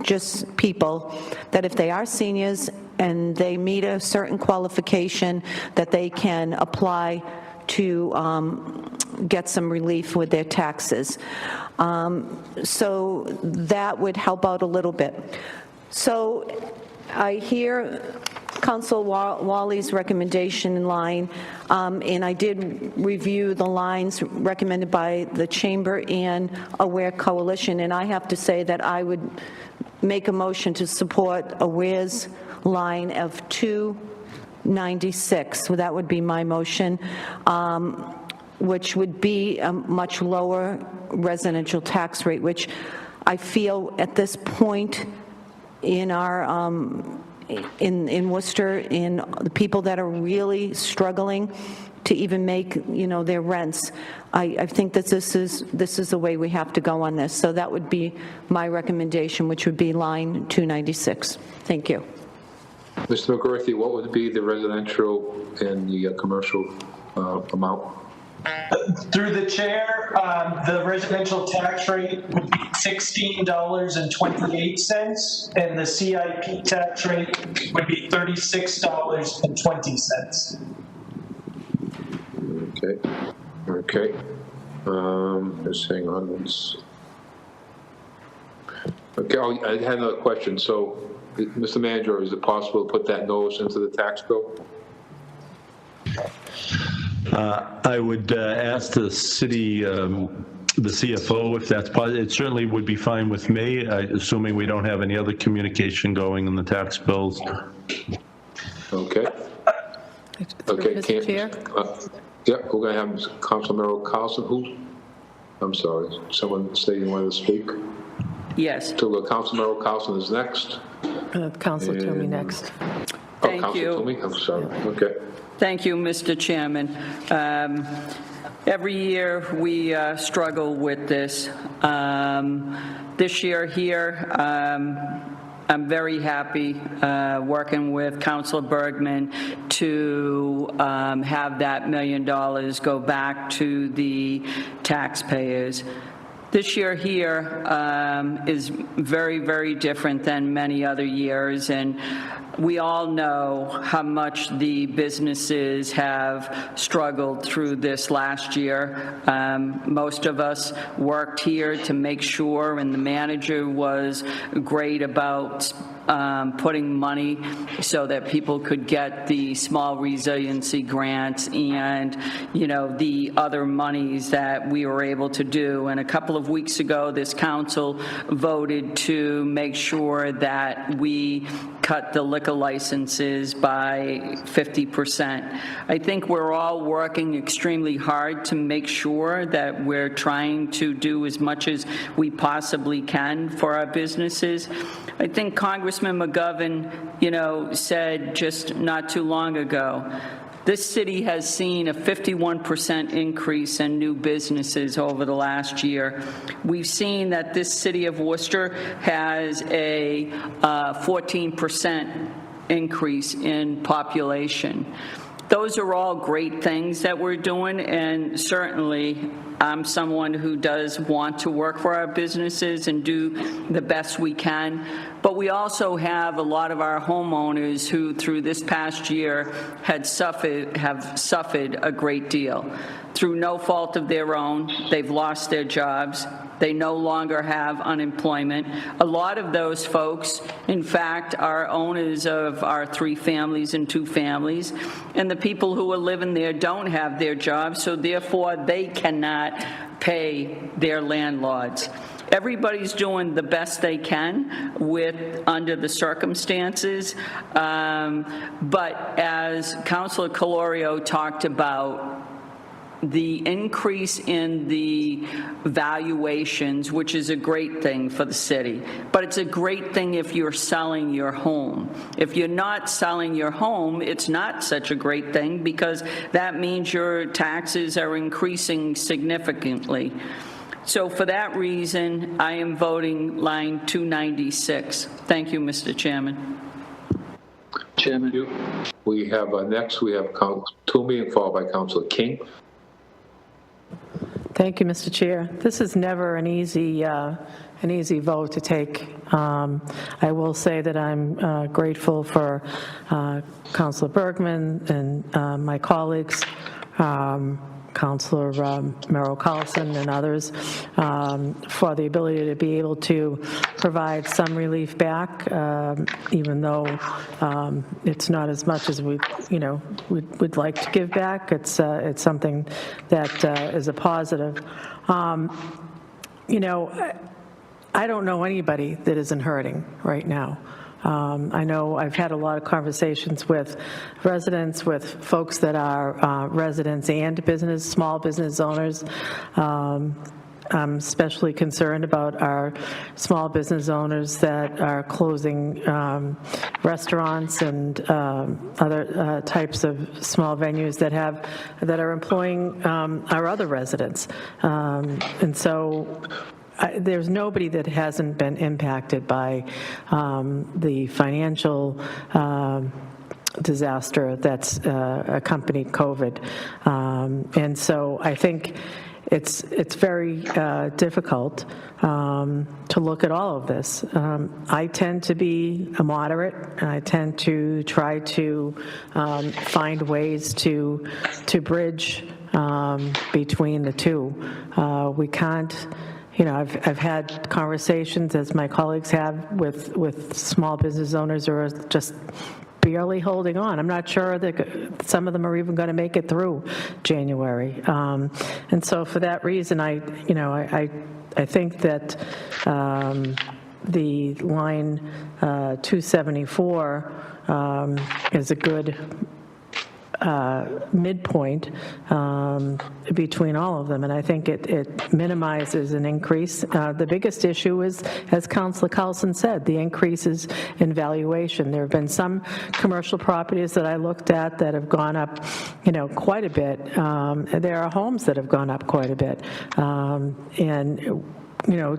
just people that if they are seniors and they meet a certain qualification, that they can apply to get some relief with their taxes. So that would help out a little bit. So I hear Council Wally's recommendation in line, and I did review the lines recommended by the Chamber and Aware Coalition, and I have to say that I would make a motion to support Aware's line of 296. So that would be my motion, which would be a much lower residential tax rate, which I feel at this point in our in Worcester, in the people that are really struggling to even make, their rents, I think that this is the way we have to go on this. So that would be my recommendation, which would be line 296. Thank you. Mr. McCarthy, what would be the residential and the commercial amount? Through the chair, the residential tax rate would be $16.28, and the CIP tax rate would be $36.20. Okay. Just hang on. Okay, I had another question. So, Mr. Manager, is it possible to put that notice into the tax bill? I would ask the city, the CFO, if that's possible. It certainly would be fine with me, assuming we don't have any other communication going in the tax bills. Okay. Mr. Chair? Yeah, we're going to have Councilor Carlson. I'm sorry, someone say you wanted to speak? Yes. So Councilor Carlson is next. Councilor Toomey next. Thank Councilor you. Toomey, I'm sorry. Okay. Thank you, Mr. Chairman. Every year we struggle with this. This year here, I'm very happy working with Councilor Bergman to have that $1 million go back to the taxpayers. This year here is very, very different than many other years, and we all know how much the businesses have struggled through this last year. Most of us worked here to make sure, and the manager was great about putting money so that people could get the small resiliency grants and, you know, the other monies that we were able to do. And a couple of weeks ago, this council voted to make sure that we cut the liquor licenses by 50%. I think we're all working extremely hard to make sure that we're trying to do as much as we possibly can for our businesses. I think Congressman McGovern, you know, said just not too long ago, this city has seen a 51% increase in new businesses over the last year. We've seen that this city of Worcester has a 14% increase in population. Those are all great things that we're doing, and certainly I'm someone who does want to work for our businesses and do the best we can. But we also have a lot of our homeowners who, through this past year, have suffered a great deal. Through no fault of their own, they've lost their jobs. They no longer have unemployment. A lot of those folks, in fact, are owners of our 3 families and 2 families, and the people who are living there don't have their jobs, so therefore they cannot pay their landlords. Everybody's doing the best they can under the circumstances, but as Councilor Colorio talked about, the increase in the valuations, which is a great thing for the city, but it's a great thing if you're selling your home. If you're not selling your home, it's not such a great thing, because that means your taxes are increasing significantly. So for that reason, I am voting line 296. Thank you, Mr. Chairman. Chairman. We have next, we have Toomey, followed by Councilor King. Thank you, Mr. Chair. This is never an easy vote to take. I will say that I'm grateful for Councilor Bergman and my colleagues, Councilor Merrill Carlson and others, for the ability to be able to provide some relief back, even though it's not as much as we'd like to give back. It's something that is a positive. You know, I don't know anybody that isn't hurting right now. I know I've had a lot of conversations with residents, with folks that are residents and small business owners. I'm especially concerned about our small business owners that are closing restaurants and other types of small venues that are employing our other residents. And so there's nobody that hasn't been impacted by the financial disaster that's accompanied COVID. And so I think it's very difficult to look at all of this. I tend to be a moderate, and I tend to try to find ways to bridge between the two. We can't. You know, I've had conversations, as my colleagues have, with small business owners who are just barely holding on. I'm not sure that some of them are even going to make it through January. And so for that reason, I think that the line 274 is a good midpoint between all of them, and I think it minimizes an increase. The biggest issue is, as Councilor Carlson said, the increases in valuation. There have been some commercial properties that I looked at that have gone up, quite a bit. There are homes that have gone up quite a bit, and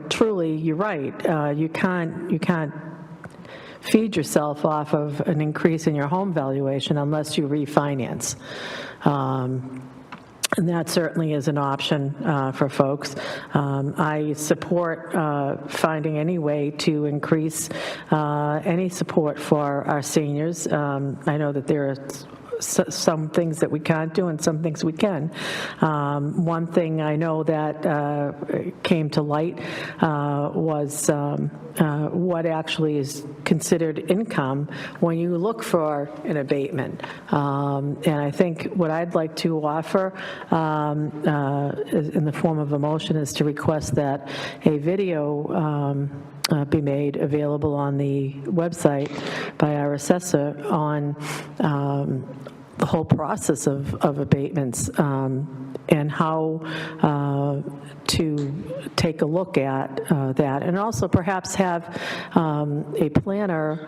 truly, you're right. You can't feed yourself off of an increase in your home valuation unless you refinance. And that certainly is an option for folks. I support finding any way to increase any support for our seniors. I know that there are some things that we can't do and some things we can. One thing I know that came to light was what actually is considered income when you look for an abatement. And I think what I'd like to offer in the form of a motion is to request that a video be made available on the website by our assessor on the whole process of abatements and how to take a look at that, and also perhaps have a planner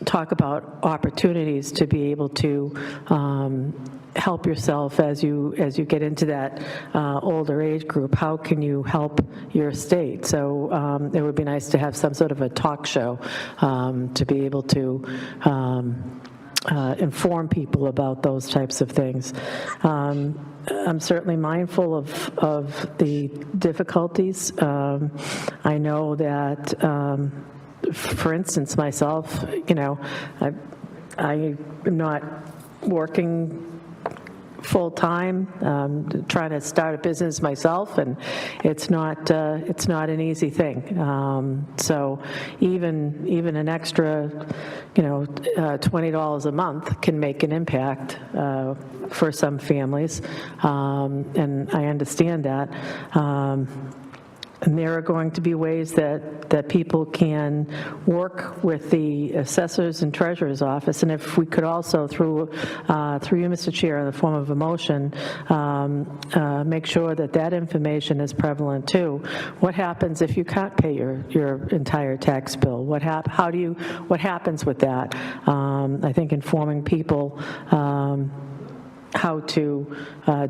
talk about opportunities to be able to help yourself as you get into that older age group. How can you help your estate? So it would be nice to have some sort of a talk show to be able to inform people about those types of things. I'm certainly mindful of the difficulties. I know that, for instance, myself, I am not working full-time, trying to start a business myself, and it's not an easy thing. So even an extra, $20 a month can make an impact for some families, and I understand that. And there are going to be ways that people can work with the assessors and treasurer's office. And if we could also, through you, Mr. Chair, in the form of a motion, make sure that information is prevalent too. What happens if you can't pay your entire tax bill? What happens with that? I think informing people how to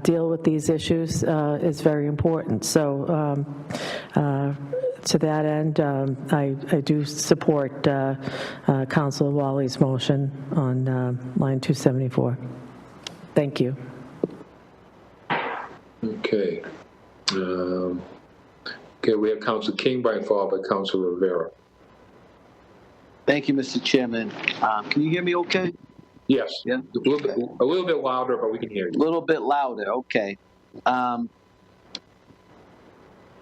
deal with these issues is very important. So to that end, I do support Councilor Wally's motion on line 274. Thank you. Okay. Okay, we have Councilor King followed by Councilor Rivera. Thank you, Mr. Chairman. Can you hear me okay? Yes. Yeah. A little bit louder, but we can hear you. A little bit louder, okay.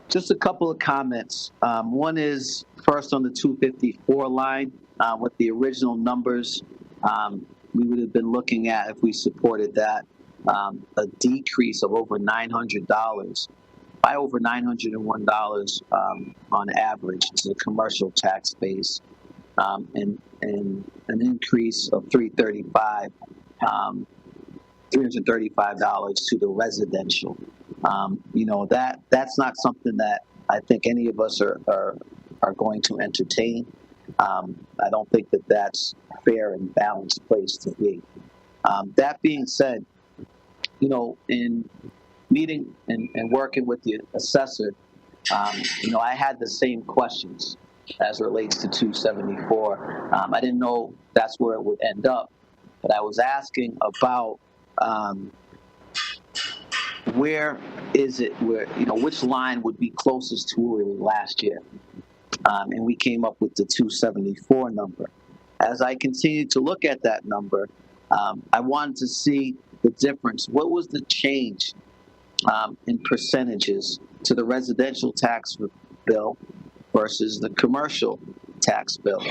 Just a couple of comments. One is first on the 254 line with the original numbers. We would have been looking at, if we supported that, a decrease of over $900, by over $901 on average to the commercial tax base, and an increase of $335 to the residential. That's not something that I think any of us are going to entertain. I don't think that that's a fair and balanced place to be. That being said, in meeting and working with the assessor, I had the same questions as it relates to 274. I didn't know that's where it would end up, but I was asking about where is it, which line would be closest to where we were last year. And we came up with the 274 number. As I continued to look at that number, I wanted to see the difference. What was the change in percentages to the residential tax bill versus the commercial tax bill?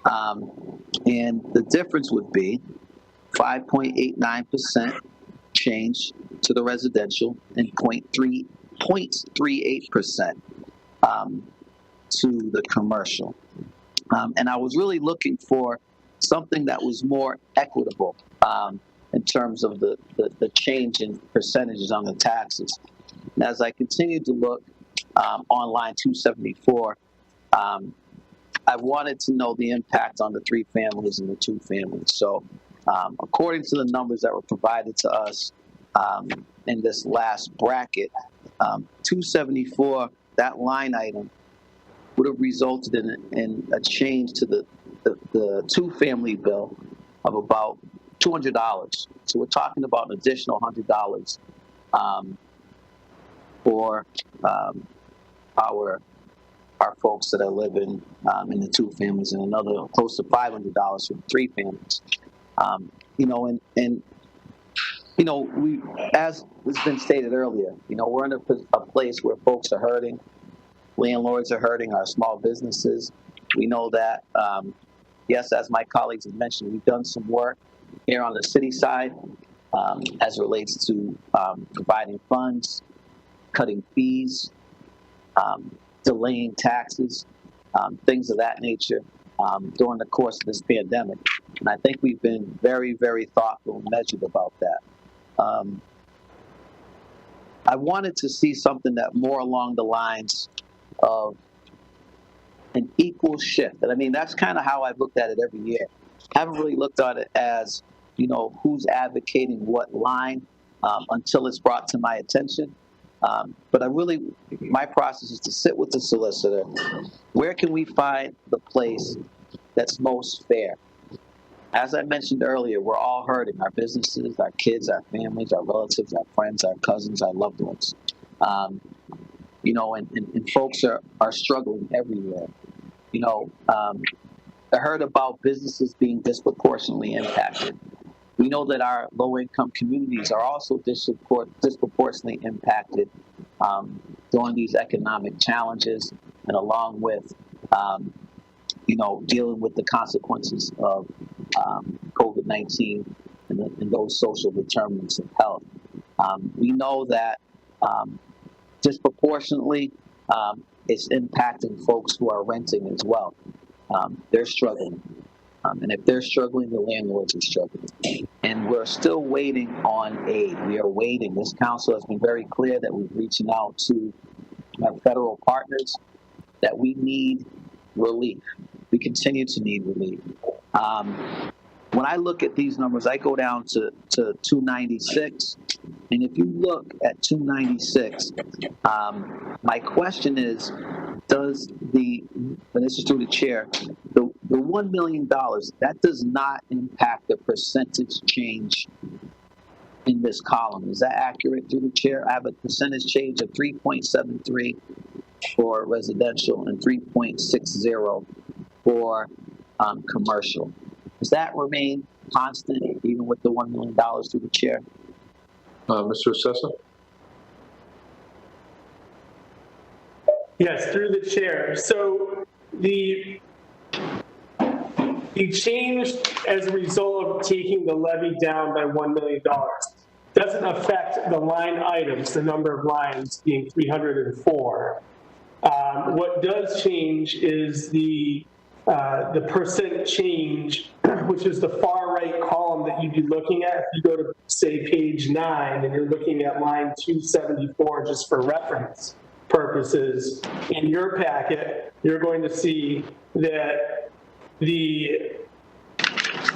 And the difference would be 5.89% change to the residential and 0.38% to the commercial. And I was really looking for something that was more equitable in terms of the change in percentages on the taxes. And as I continued to look on line 274, I wanted to know the impact on the 3 families and the 2 families. So according to the numbers that were provided to us in this last bracket, 274, that line item would have resulted in a change to the 2-family bill of about $200. So we're talking about an additional $100 for our folks that are living in the 2 families, and another close to $500 for the 3 families. We, as has been stated earlier, we're in a place where folks are hurting, landlords are hurting, our small businesses. We know that, yes, as my colleagues have mentioned, we've done some work here on the city side as it relates to providing funds, cutting fees, delaying taxes, things of that nature during the course of this pandemic. And I think we've been very, very thoughtful and measured about that. I wanted to see something that more along the lines of an equal shift. And I mean, that's kind of how I've looked at it every year. I haven't really looked at it as, who's advocating what line until it's brought to my attention. But my process is to sit with the solicitor. Where can we find the place that's most fair? As I mentioned earlier, we're all hurting. Our businesses, our kids, our families, our relatives, our friends, our cousins, our loved ones. And folks are struggling everywhere. I heard about businesses being disproportionately impacted. We know that our low-income communities are also disproportionately impacted during these economic challenges, and along with, dealing with the consequences of COVID-19 and those social determinants of health. We know that disproportionately it's impacting folks who are renting as well. They're struggling. And if they're struggling, the landlords are struggling. And we're still waiting on aid. We are waiting. This council has been very clear that we're reaching out to our federal partners that we need relief. We continue to need relief. When I look at these numbers, I go down to 296. And if you look at 296, my question is, and this is through the chair, the $1 million, that does not impact the percentage change in this column. Is that accurate through the chair? I have a percentage change of 3.73 for residential and 3.60 for commercial. Does that remain constant even with the $1 million through the chair? Mr. Assessor? Yes, through the chair. So the change as a result of taking the levy down by $1 million doesn't affect the line items, the number of lines being 304. What does change is the percent change, which is the far right column that you'd be looking at. If you go to, say, page 9, and you're looking at line 274, just for reference purposes, in your packet, you're going to see that the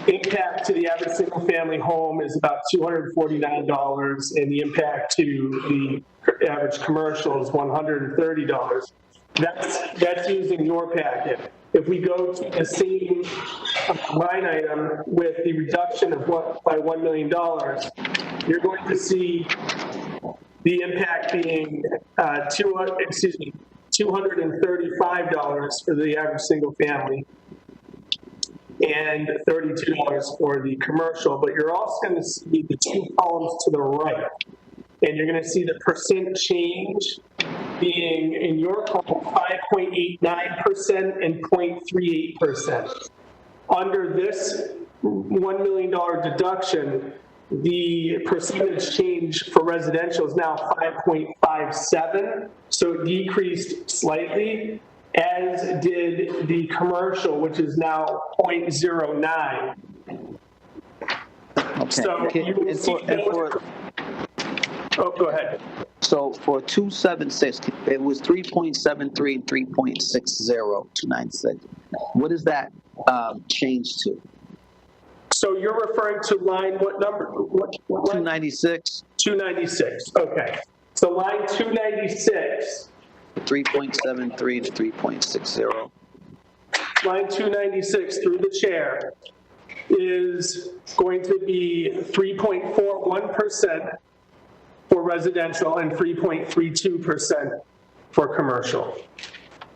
impact to the average single-family home is about $249, and the impact to the average commercial is $130. That's using your packet. If we go to the same line item with the reduction of by $1 million, you're going to see the impact being $235 for the average single family and $32 for the commercial. But you're also going to see the 2 columns to the right, and you're going to see the percent change being in your column 5.89% and 0.38%. Under this $1 million deduction, the percentage change for residential is now 5.57, so it decreased slightly, as did the commercial, which is now 0.09. Okay. So you will see go ahead. So for 276, it was 3.73 and 3.60, 296. What does that change to? So you're referring to line what number? What 296. 296, okay. So line 296. 3.73 to 3.60. Line 296 through the chair. is going to be 3.41% for residential and 3.32% for commercial.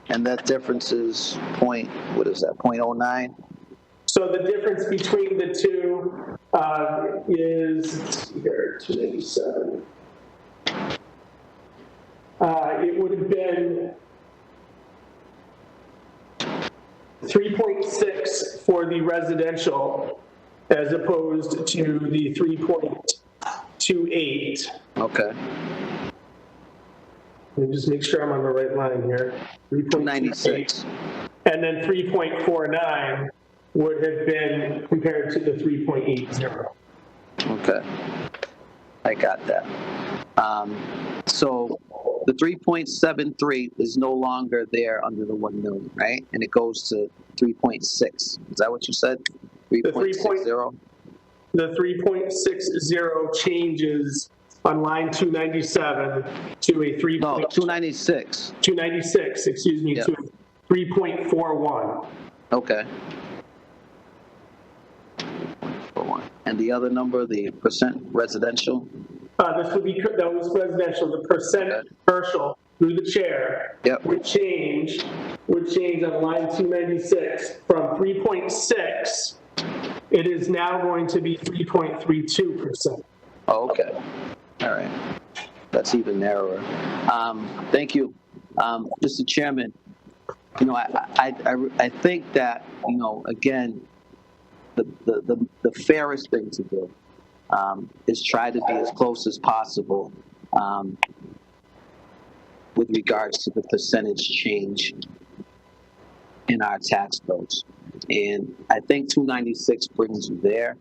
And that difference is what is that, 0.09? So the difference between the two is, let's see here, 287. It would have been 3.6 for the residential as opposed to the 3.28. Okay. Let me just make sure I'm on the right line here. 3.96. And then 3.49 would have been compared to the 3.80. Okay. I got that. So the 3.73 is no longer there under the 1 million, right? And it goes to 3.6. Is that what you said? 3.60? The 3.60 changes on line 297 to a 3. No, 296. 296, excuse me, Yep. to 3.41. Okay. And the other number, the percent residential? That was residential. The percent commercial through the chair would change on line 296 from 3.6. It is now going to be 3.32%. Oh, okay. All right. That's even narrower. Thank you. Mr. Chairman, I think that, again, the fairest thing to do is try to be as close as possible with regards to the percentage change in our tax bills. And I think 296 brings you there,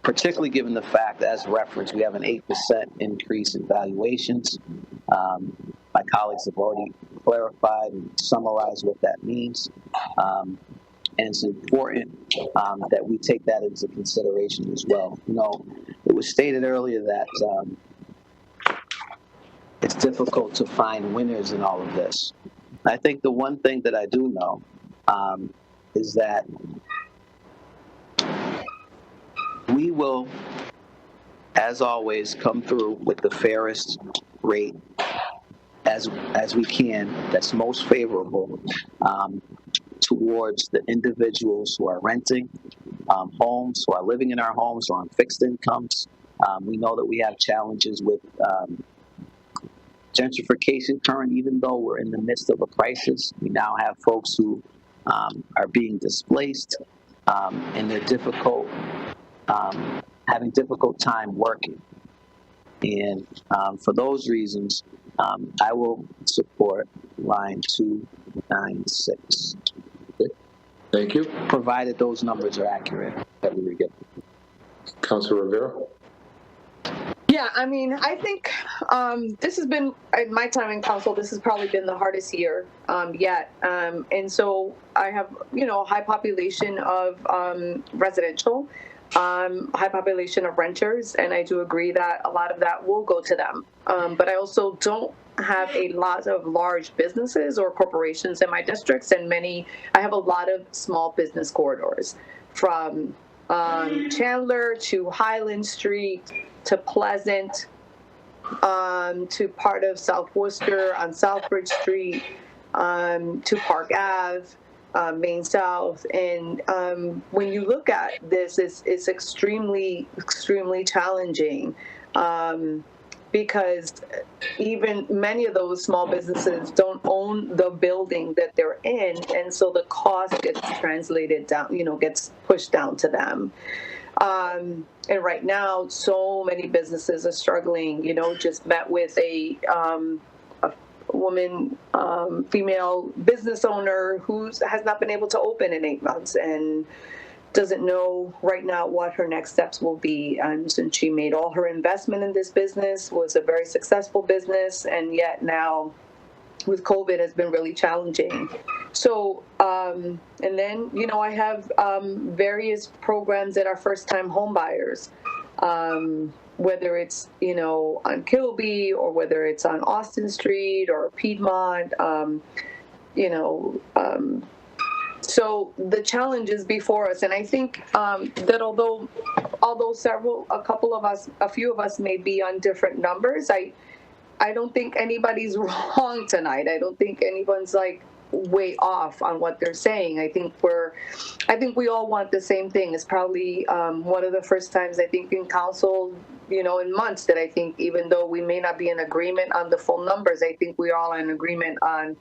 particularly given the fact that, as referenced, we have an 8% increase in valuations. My colleagues have already clarified and summarized what that means. And it's important that we take that into consideration as well. It was stated earlier that it's difficult to find winners in all of this. I think the one thing that I do know is that we will, as always, come through with the fairest rate as we can that's most favorable towards the individuals who are renting homes, who are living in our homes, or on fixed incomes. We know that we have challenges with gentrification current, even though we're in the midst of a crisis. We now have folks who are being displaced and they're having difficult time working. And for those reasons, I will support line 296. Thank you. Provided those numbers are accurate that we get. Councilor Rivera. Yeah, I mean, I think this has been, in my time in council, this has probably been the hardest year yet. And so I have, a high population of residential, high population of renters, and I do agree that a lot of that will go to them. But I also don't have a lot of large businesses or corporations in my districts, and I have a lot of small business corridors from Chandler to Highland Street to Pleasant, to part of South Worcester on Southbridge Street, to Park Ave, Main South. And when you look at this, it's extremely, extremely challenging because even many of those small businesses don't own the building that they're in, and so the cost gets translated down, gets pushed down to them. And right now, so many businesses are struggling. Just met with a woman, female business owner who has not been able to open in 8 months and doesn't know right now what her next steps will be. Since she made all her investment in this business, was a very successful business, and yet now with COVID has been really challenging. So, and then, I have various programs that are first-time home buyers, whether it's, on Kilby or whether it's on Austin Street or Piedmont, So the challenge is before us, and I think that although a few of us may be on different numbers, I don't think anybody's wrong tonight. I don't think anyone's like way off on what they're saying. I think we all want the same thing. It's probably one of the first times I think in council, in months, that I think even though we may not be in agreement on the full numbers, I think we're all in agreement on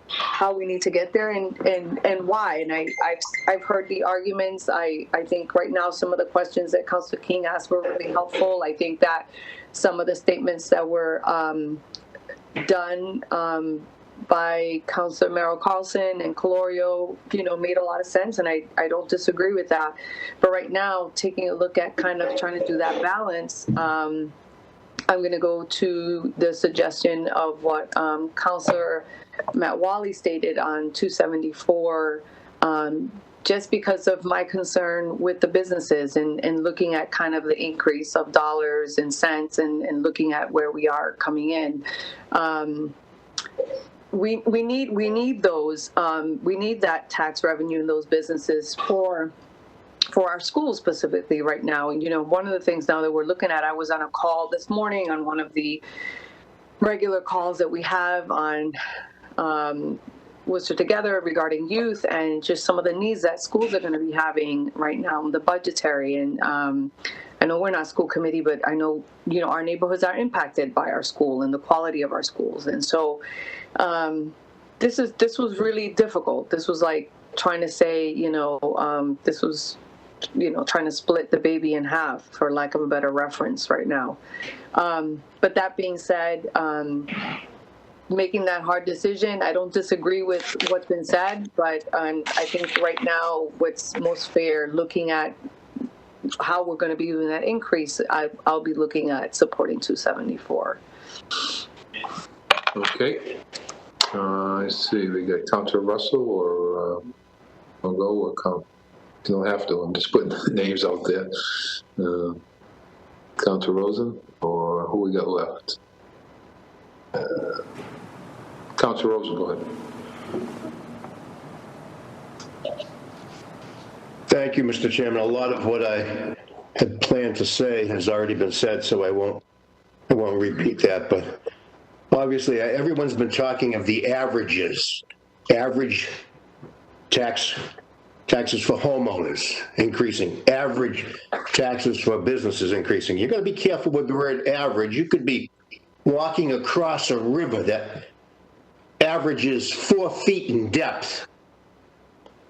how we need to get there and why. And I've heard the arguments. I think right now some of the questions that Councilor King asked were really helpful. I think that some of the statements that were done by Councilor Merrill Carlson and Colorio, made a lot of sense, and I don't disagree with that. But right now, taking a look at kind of trying to do that balance, I'm going to go to the suggestion of what Councilor Matt Wally stated on 274, just because of my concern with the businesses and looking at kind of the increase of dollars and cents and looking at where we are coming in. We need those. We need that tax revenue in those businesses for our schools specifically right now. And one of the things now that we're looking at, I was on a call this morning on one of the regular calls that we have on Worcester Together regarding youth and just some of the needs that schools are going to be having right now, the budgetary. And I know we're not school committee, but I know our neighborhoods are impacted by our school and the quality of our schools. And so this was really difficult. This was like trying to say, this was, trying to split the baby in half, for lack of a better reference right now. But that being said, making that hard decision, I don't disagree with what's been said, but I think right now what's most fair, looking at how we're going to be doing that increase, I'll be looking at supporting 274. Okay. Let's see, we got Councilor Russell or I'll go or count. You don't have to, I'm just putting the names out there. Councilor Rosen, or who we got left? Councilor Rosen, go ahead. Thank you, Mr. Chairman. A lot of what I had planned to say has already been said, so I won't repeat that. But obviously, everyone's been talking of the averages, average taxes for homeowners increasing, average taxes for businesses increasing. You've got to be careful with the word average. You could be walking across a river that averages 4 feet in depth.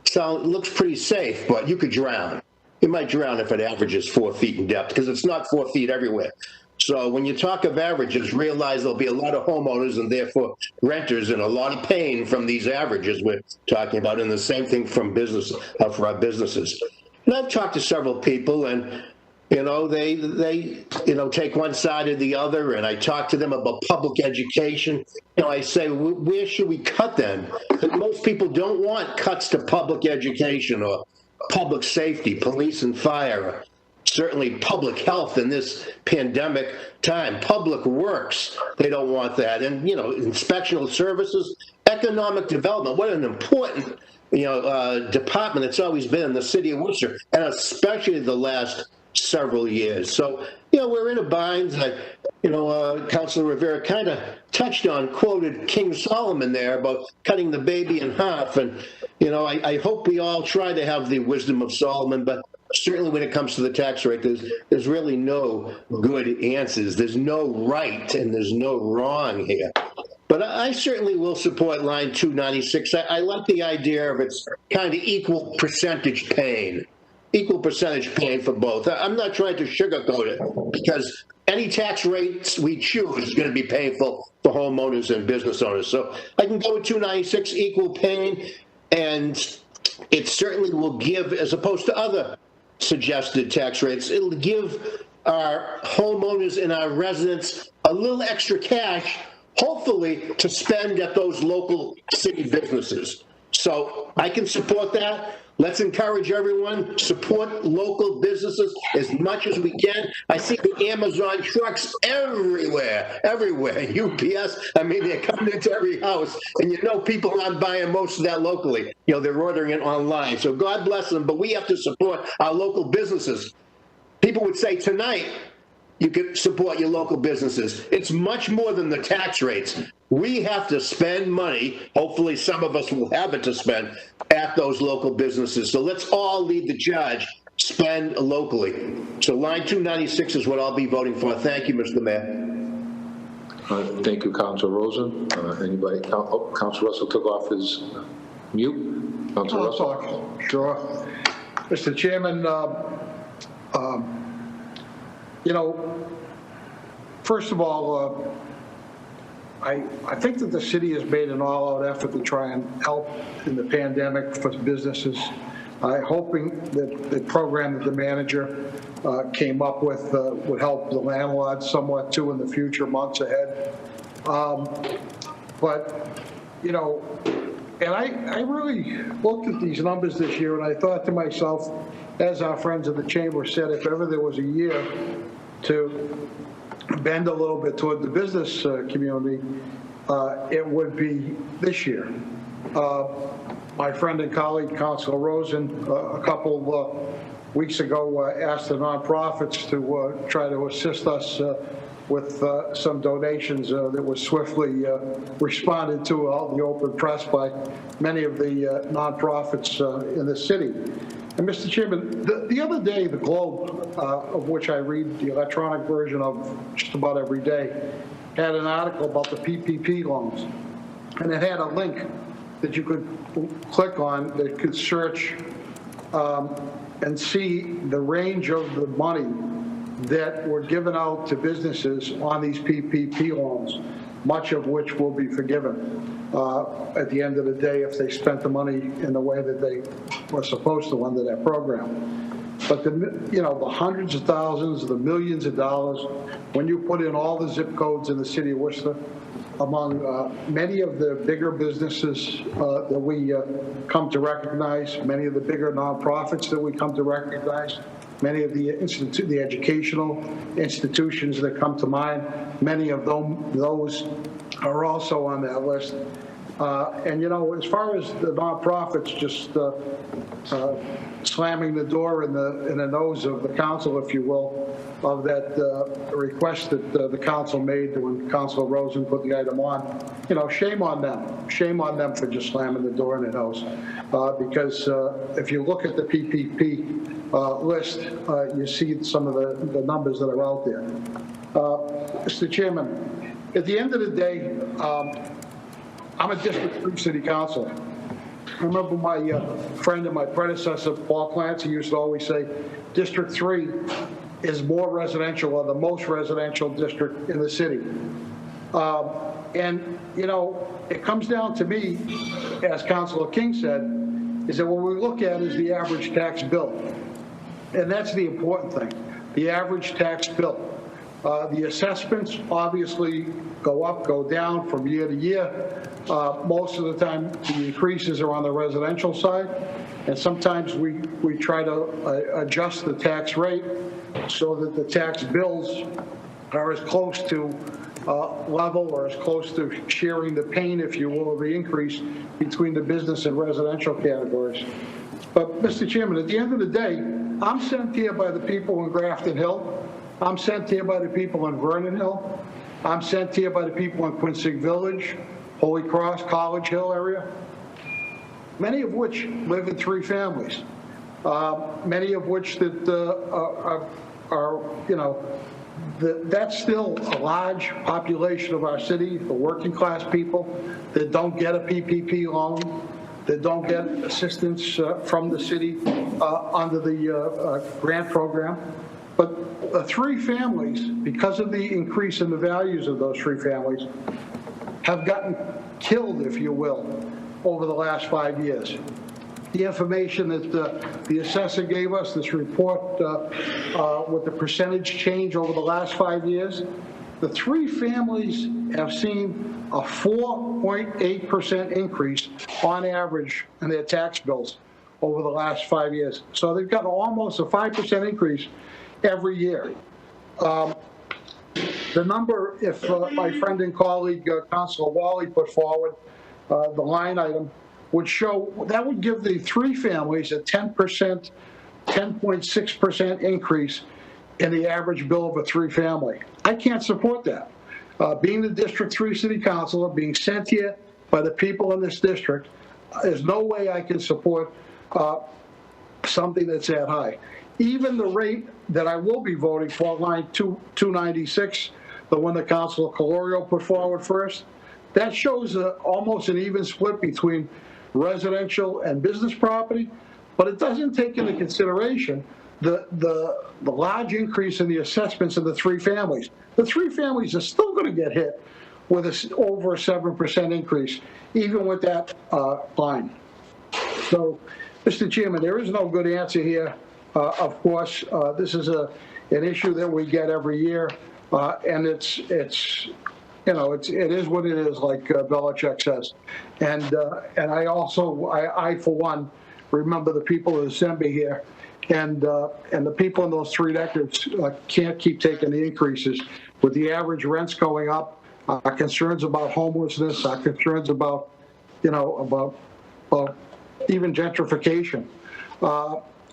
So it looks pretty safe, but you could drown. You might drown if it averages 4 feet in depth, because it's not 4 feet everywhere. So when you talk of averages, realize there'll be a lot of homeowners and therefore renters and a lot of pain from these averages we're talking about, and the same thing from for our businesses. And I've talked to several people, and they take one side or the other, and I talk to them about public education. I say, where should we cut then? Because most people don't want cuts to public education or public safety, police and fire, certainly public health in this pandemic time, public works, they don't want that. And, inspectional services, economic development, what an important, department it's always been in the city of Worcester, and especially the last several years. So, we're in a bind. Councilor Rivera kind of touched on, quoted King Solomon there about cutting the baby in half. And, I hope we all try to have the wisdom of Solomon, but certainly when it comes to the tax rate, there's really no good answers. There's no right and there's no wrong here. But I certainly will support line 296. I like the idea of it's kind of equal percentage pain for both. I'm not trying to sugarcoat it, because any tax rates we choose is going to be painful for homeowners and business owners. So I can go with 296, equal pain, and it certainly will give, as opposed to other suggested tax rates, it'll give our homeowners and our residents a little extra cash, hopefully to spend at those local city businesses. So I can support that. Let's encourage everyone, support local businesses as much as we can. I see the Amazon trucks everywhere, UPS, I mean, they're coming into every house, and you know people aren't buying most of that locally. You know, they're ordering it online. So God bless them, but we have to support our local businesses. People would say tonight, you can support your local businesses. It's much more than the tax rates. We have to spend money, hopefully some of us will have it to spend, at those local businesses. So let's all lead the charge, spend locally. So line 296 is what I'll be voting for. Thank you, Mr. Mayor. Thank you, Councilor Rosen. Anybody? Councilor Russell took off his mute. Councilor Russell. Sure. Mr. Chairman, you know, first of all, I think that the city has made an all-out effort to try and help in the pandemic for businesses. Hoping that the program that the manager came up with would help the landlords somewhat too in the future months ahead. But, you know, and I really looked at these numbers this year and I thought to myself, as our friends in the chamber said, if ever there was a year to bend a little bit toward the business community, it would be this year. My friend and colleague, Councilor Rosen, a couple weeks ago asked the nonprofits to try to assist us with some donations that was swiftly responded to all the open press by many of the nonprofits in the city. And Mr. Chairman, the other day, the Globe, of which I read the electronic version of just about every day, had an article about the PPP loans. And it had a link that you could click on that could search and see the range of the money that were given out to businesses on these PPP loans, much of which will be forgiven at the end of the day if they spent the money in the way that they were supposed to under that program. But the hundreds of thousands, the millions of dollars, when you put in all the zip codes in the city of Worcester, among many of the bigger businesses that we come to recognize, many of the bigger nonprofits that we come to recognize, many of the educational institutions that come to mind, many of those are also on that list. And, you know, as far as the nonprofits just slamming the door in the nose of the council, if you will, of that request that the council made when Councilor Rosen put the item on, you know, shame on them. Shame on them for just slamming the door in the nose. Because if you look at the PPP list, you see some of the numbers that are out there. Mr. Chairman, at the end of the day, I'm a District 3 City Councilor. I remember my friend and my predecessor, Paul Clancy, used to always say, District 3 is more residential, or the most residential district in the city. And, you know, it comes down to me, as Councilor King said, is that what we look at is the average tax bill. And that's the important thing, the average tax bill. The assessments obviously go up, go down from year to year. Most of the time, the increases are on the residential side. And sometimes we try to adjust the tax rate so that the tax bills are as close to level or as close to sharing the pain, if you will, of the increase between the business and residential categories. But, Mr. Chairman, at the end of the day, I'm sent here by the people in Grafton Hill. I'm sent here by the people in Vernon Hill. I'm sent here by the people in Quincy Village, Holy Cross, College Hill area, many of which live in 3 families, many of which that are, you know, that's still a large population of our city, the working class people that don't get a PPP loan, that don't get assistance from the city under the grant program. But the 3 families, because of the increase in the values of those 3 families, have gotten killed, if you will, over the last 5 years. The information that the assessor gave us, this report with the percentage change over the last 5 years, the 3 families have seen a 4.8% increase on average in their tax bills over the last 5 years. So they've got almost a 5% increase every year. The number, if my friend and colleague, Councilor Wally, put forward, the line item, would show, that would give the three families a 10.6% increase in the average bill of a three-family. I can't support that. Being the District 3 City Councilor, being sent here by the people in this district, there's no way I can support something that's that high. Even the rate that I will be voting for, line 296, the one that Councilor Colorio put forward first, that shows almost an even split between residential and business property, but it doesn't take into consideration the large increase in the assessments of the three families. The three families are still going to get hit with over a 7% increase, even with that line. So, Mr. Chairman, there is no good answer here. Of course, this is an issue that we get every year, and it is what it is, like Belichick says. And I also, I for one, remember the people of Assembly here, and the people in those 3 decades can't keep taking the increases. With the average rents going up, our concerns about homelessness, our concerns about, about even gentrification.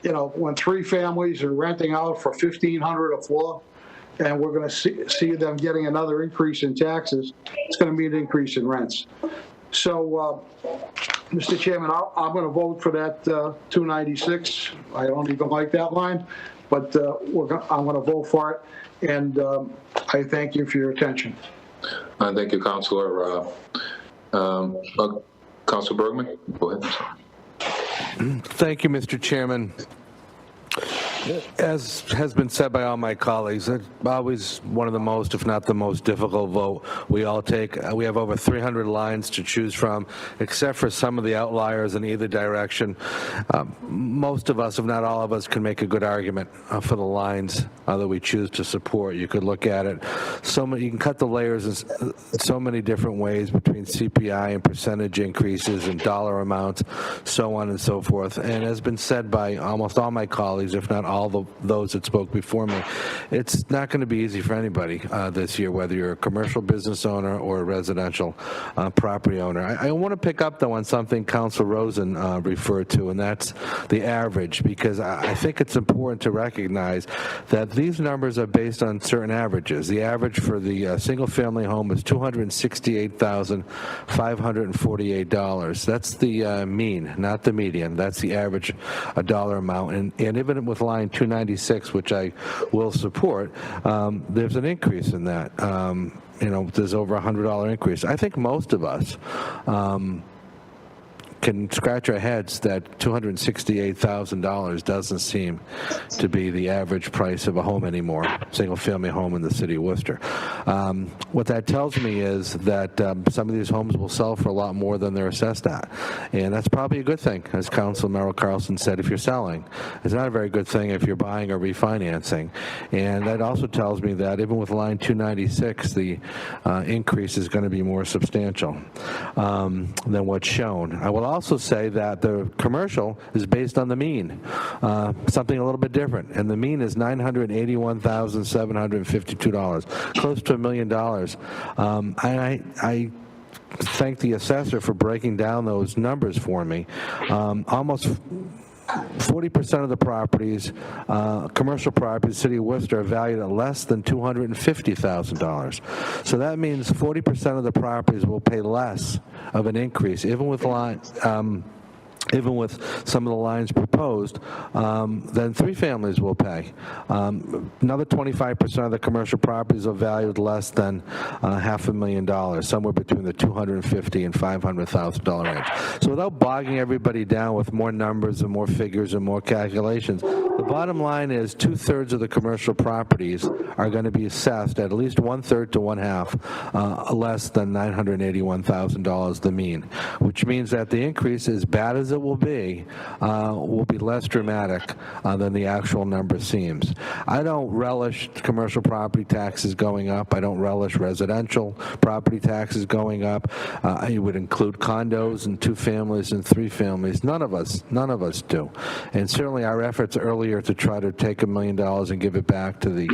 When 3 families are renting out for $1,500 a floor, and we're going to see them getting another increase in taxes, it's going to be an increase in rents. So, Mr. Chairman, I'm going to vote for that 296. I don't even like that line, but I'm going to vote for it, and I thank you for your attention. Thank you, Councilor. Councilor Bergman, go ahead. Thank you, Mr. Chairman. As has been said by all my colleagues, it's always one of the most, if not the most difficult vote we all take. We have over 300 lines to choose from, except for some of the outliers in either direction. Most of us, if not all of us, can make a good argument for the lines that we choose to support. You could look at it. You can cut the layers in so many different ways between CPI and percentage increases and dollar amounts, so on and so forth. And as been said by almost all my colleagues, if not all those that spoke before me, it's not going to be easy for anybody this year, whether you're a commercial business owner or a residential property owner. I want to pick up, though, on something Councilor Rosen referred to, and that's the average, because I think it's important to recognize that these numbers are based on certain averages. The average for the single-family home is $268,548. That's the mean, not the median. That's the average dollar amount. And even with line 296, which I will support, there's an increase in that. There's over $100 increase. I think most of us can scratch our heads that $268,000 doesn't seem to be the average price of a home anymore, single-family home in the city of Worcester. What that tells me is that some of these homes will sell for a lot more than they're assessed at, and that's probably a good thing, as Councilor Merrill Carlson said, if you're selling. It's not a very good thing if you're buying or refinancing, and that also tells me that even with line 296, the increase is going to be more substantial than what's shown. I will also say that the commercial is based on the mean, something a little bit different, and the mean is $981,752, close to $1 million. I thank the assessor for breaking down those numbers for me. Almost 40% of the properties, commercial properties, City of Worcester, are valued at less than $250,000. So that means 40% of the properties will pay less of an increase, even with some of the lines proposed, then 3 families will pay. Another 25% of the commercial properties are valued less than $500,000, somewhere between the $250,000 and $500,000 range. So without bogging everybody down with more numbers and more figures and more calculations, the bottom line is 2/3 of the commercial properties are going to be assessed at least 1/3 to 1/2 less than $981,000, the mean, which means that the increase, as bad as it will be less dramatic than the actual number seems. I don't relish commercial property taxes going up. I don't relish residential property taxes going up. I would include condos and 2 families and 3 families. None of us do. And certainly our efforts earlier to try to take $1 million and give it back to the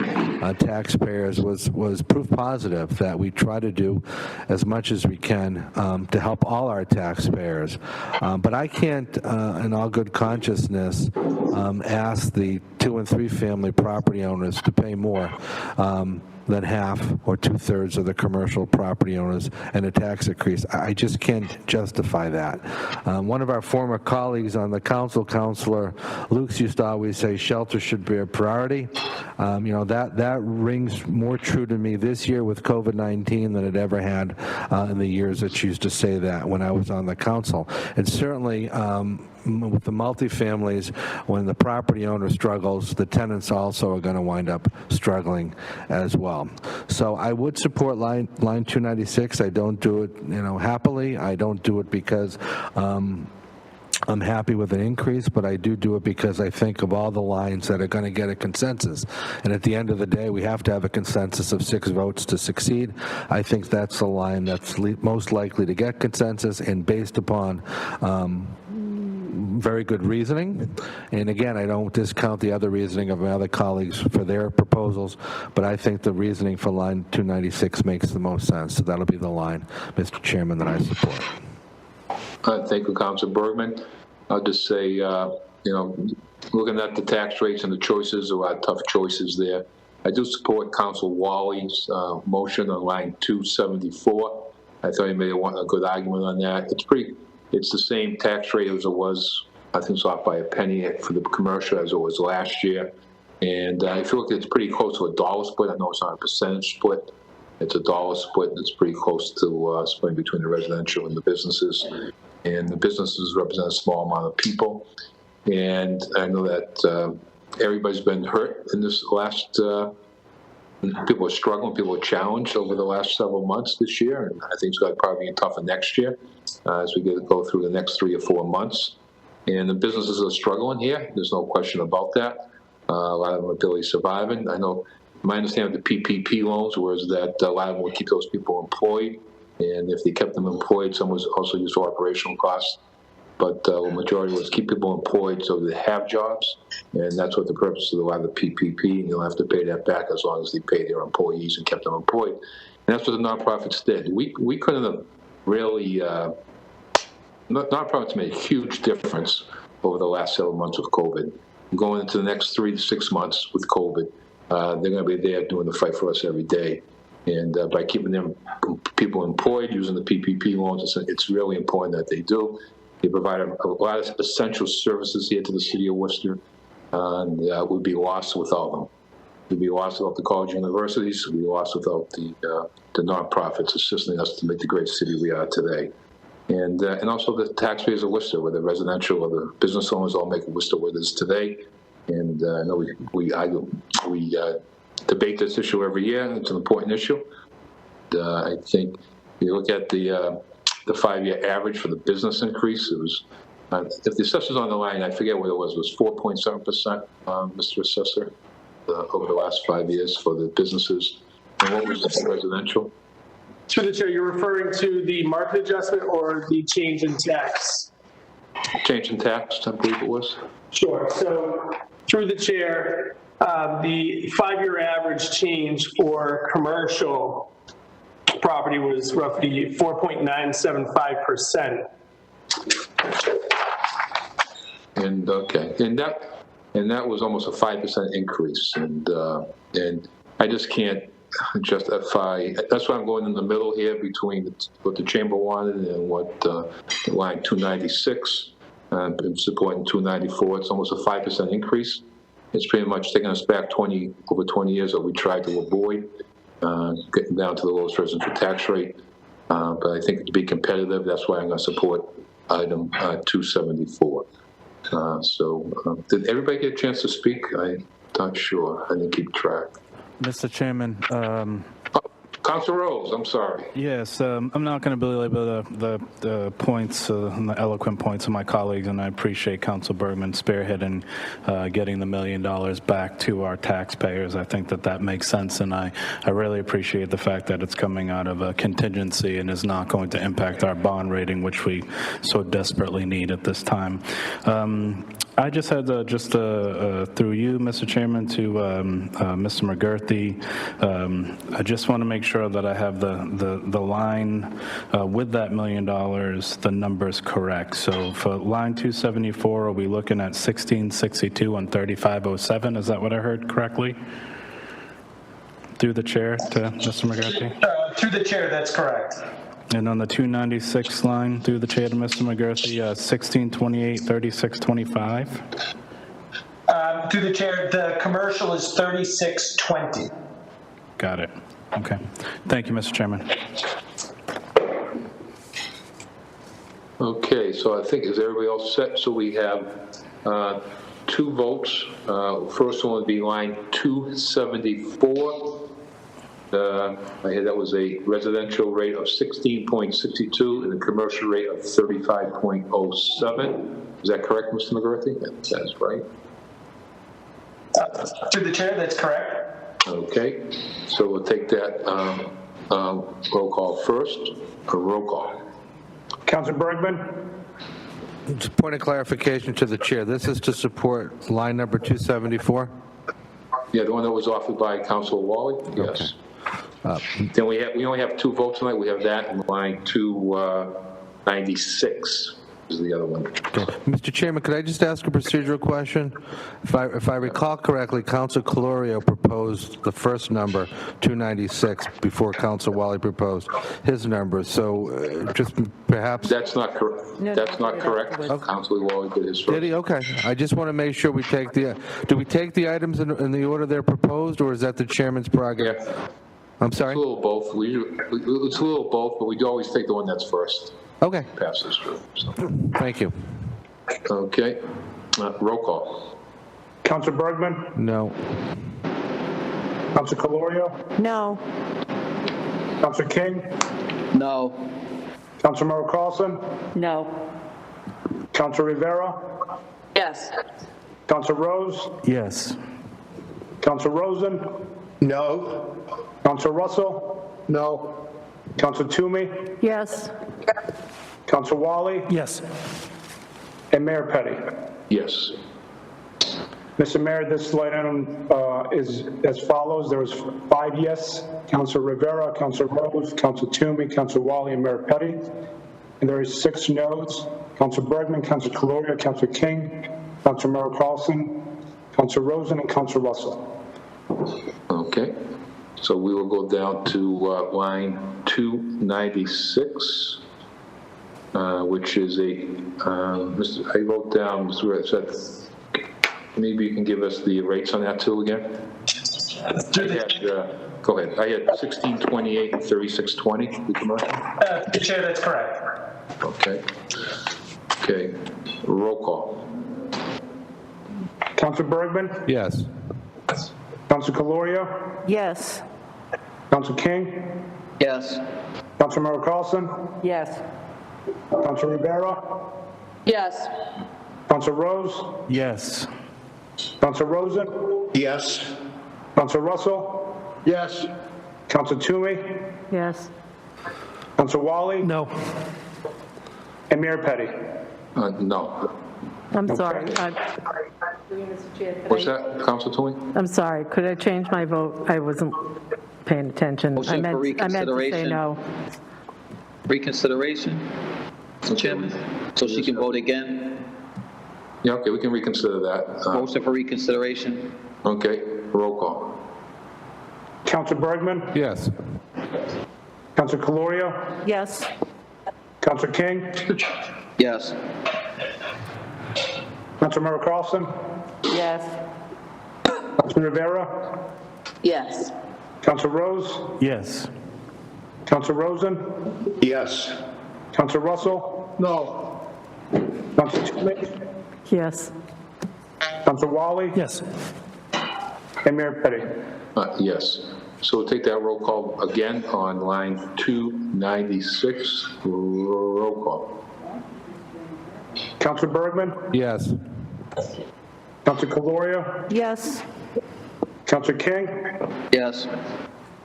taxpayers was proof positive that we try to do as much as we can to help all our taxpayers. But I can't, in all good consciousness, ask the 2 and 3 family property owners to pay more than half or 2/3 of the commercial property owners and a tax increase. I just can't justify that. One of our former colleagues on the council, Councilor Lukes, used to always say shelter should be a priority. That rings more true to me this year with COVID-19 than it ever had in the years that she used to say that when I was on the council. And certainly, with the multifamilies, when the property owner struggles, the tenants also are going to wind up struggling as well. So I would support line 296. I don't do it, happily. I don't do it because I'm happy with an increase, but I do it because I think of all the lines that are going to get a consensus. And at the end of the day, we have to have a consensus of 6 votes to succeed. I think that's the line that's most likely to get consensus, and based upon very good reasoning. And again, I don't discount the other reasoning of my other colleagues for their proposals, but I think the reasoning for line 296 makes the most sense. So that'll be the line, Mr. Chairman, that I support. Thank you, Councilor Bergman. I'll just say, looking at the tax rates and the choices, there are a lot of tough choices there. I do support Councilor Wally's motion on line 274. I thought he made a good argument on that. It's the same tax rate as it was, I think it's off by a penny for the commercial as it was last year. And if you look, it's pretty close to a dollar split. I know it's not a percentage split. It's a dollar split, and it's pretty close to splitting between the residential and the businesses. And the businesses represent a small amount of people. And I know that everybody's been hurt in this last, people are struggling, people are challenged over the last several months this year. And I think it's going to probably be tougher next year as we go through the next 3 or 4 months. And the businesses are struggling here. There's no question about that. A lot of them are barely surviving. I know my understanding of the PPP loans was that a lot of them would keep those people employed. And if they kept them employed, some was also used for operational costs. But the majority was keep people employed so they have jobs. And that's what the purpose of a lot of the PPP. And you'll have to pay that back as long as they pay their employees and kept them employed. And that's what the nonprofits did. We couldn't have really, nonprofits made a huge difference over the last several months with COVID. Going into the next 3 to 6 months with COVID, they're going to be there doing the fight for us every day. And by keeping them people employed using the PPP loans, it's really important that they do. They provide a lot of essential services here to the City of Worcester, and we'd be lost without them. We'd be lost without the college universities. We'd be lost without the nonprofits assisting us to make the great city we are today. And also the taxpayers of Worcester, whether residential or the business owners, all make Worcester what it is today. And I know we debate this issue every year. It's an important issue. I think if you look at the 5-year average for the business increase, it was, if the assessor's on the line, I forget what it was 4.7%, Mr. Assessor, over the last 5 years for the businesses. And what was the residential? Through the chair, you're referring to the market adjustment or the change in tax? Change in tax, I believe it was. Sure. So through the chair, the 5-year average change for commercial property was roughly 4.975%. And okay, and that was almost a 5% increase, and I just can't justify. That's why I'm going in the middle here between what the chamber wanted and what line 296. I'm supporting 294. It's almost a 5% increase. It's pretty much taking us back over 20 years that we tried to avoid, getting down to the lowest residential tax rate. But I think to be competitive, that's why I'm going to support item 274. Did everybody get a chance to speak? I'm not sure. I didn't keep track. Mr. Chairman. Councilor Rose, I'm sorry. Yes, I'm not going to belabor the points, and the eloquent points of my colleagues, and I appreciate Council Bergman spearheading getting the $1 million back to our taxpayers. I think that makes sense, and I really appreciate the fact that it's coming out of a contingency and is not going to impact our bond rating, which we so desperately need at this time. I just had through you, Mr. Chairman, to Mr. McGurthy. I just want to make sure that I have the line with that $1 million, the numbers correct. So for line 274, are we looking at 1662 and 3507? Is that what I heard correctly? Through the chair to Mr. McGurthy? Through the chair, that's correct. And on the 296 line, through the chair to Mr. McGurthy, 1628, 3625? Through the chair, the commercial is 3620. Got it. Okay. Thank you, Mr. Chairman. Okay, so I think, is everybody else set? So we have 2 votes. First one would be line 274. I had that was a residential rate of 16.62 and a commercial rate of 35.07. Is that correct, Mr. McGurthy? That is right. Through the chair, that's correct. Okay, so we'll take that roll call first. A roll call. Councilor Bergman? Just point of clarification to the chair. This is to support line number 274? Yeah, the one that was offered by Councilor Wally? Yes. Then we only have 2 votes tonight. We have that and line 296 is the other one. Okay. Mr. Chairman, could I just ask a procedural question? If I recall correctly, Councilor Colorio proposed the first number, 296, before Councilor Wally proposed his number. So just perhaps... That's not correct. That's not correct. Councilor Wally did his first. Did he? Okay. I just want to make sure we take the... Do we take the items in the order they're proposed, or is that the chairman's prerogative? Yeah. I'm sorry? It's a little both. It's a little both, but we do always take the one that's first. Okay. Passes through. So. Thank you. Okay. Roll call. Councilor Bergman? No. Councilor Colorio? No. Councilor King? No. Councilor Merrill Carlson? No. Councilor Rivera? Yes. Councilor Rose? Yes. Councilor Rosen? No. Councilor Russell? No. Councilor Toomey? Yes. Councilor Wally? Yes. And Mayor Petty. Yes. Mr. Mayor, this line item is as follows. There was 5 yes. Councilor Rivera, Councilor Rose, Councilor Toomey, Councilor Wally, and Mayor Petty. And there is 6 no's. Councilor Bergman, Councilor Colorio, Councilor King, Councilor Merrill Carlson, Councilor Rosen, and Councilor Russell. Okay. So we will go down to line 296, which is a, I wrote down, maybe you can give us the rates on that too again? Go ahead. I had 1628 and 3620, the commercial. The chair, that's correct. Okay. Okay. Roll call. Councilor Bergman? Yes. Councilor Colorio? Yes. Councilor King? Yes. Councilor Merrill Carlson? Yes. Councilor Rivera? Yes. Councilor Rose? Yes. Councilor Rosen? Yes. Councilor Russell? Yes. Councilor Toomey? Yes. Councilor Wally? No. And Mayor Petty. No. I'm sorry. What's that, Councilor Toomey? I'm sorry. Could I change my vote? I wasn't paying attention. Motion for I meant to say reconsideration. no. Reconsideration, Mr. Chairman, so she can vote again. Yeah, okay, we can reconsider that. Motion for reconsideration. Okay, roll call. Councilor Bergman? Yes. Councilor Colorio? Yes. Councilor King? Yes. Councilor Merrill Carlson? Yes. Councilor Rivera? Yes. Councilor Rose? Yes. Councilor Rosen? Yes. Councilor Russell? No. Councilor Toomey? Yes. Councilor Wally? Yes. And Mayor Petty. Yes. So we'll take that roll call again on line 296. Roll call. Councilor Bergman? Yes. Councilor Colorio? Yes. Councilor King? Yes.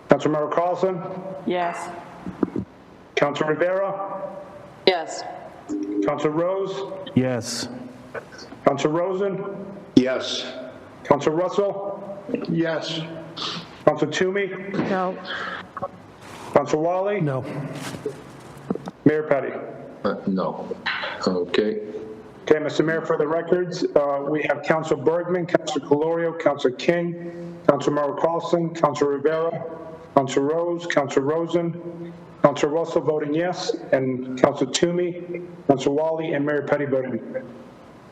Councilor Merrill Carlson? Yes. Councilor Rivera? Yes. Councilor Rose? Yes. Councilor Rosen? Yes. Councilor Russell? Yes. Councilor Toomey? No. Councilor Wally? No. Mayor Petty? No. Okay. Okay, Mr. Mayor, for the records, we have Councilor Bergman, Councilor Colorio, Councilor King, Councilor Merrill Carlson, Councilor Rivera, Councilor Rose, Councilor Rosen, Councilor Russell voting yes, and Councilor Toomey, Councilor Wally, and Mayor Petty voting.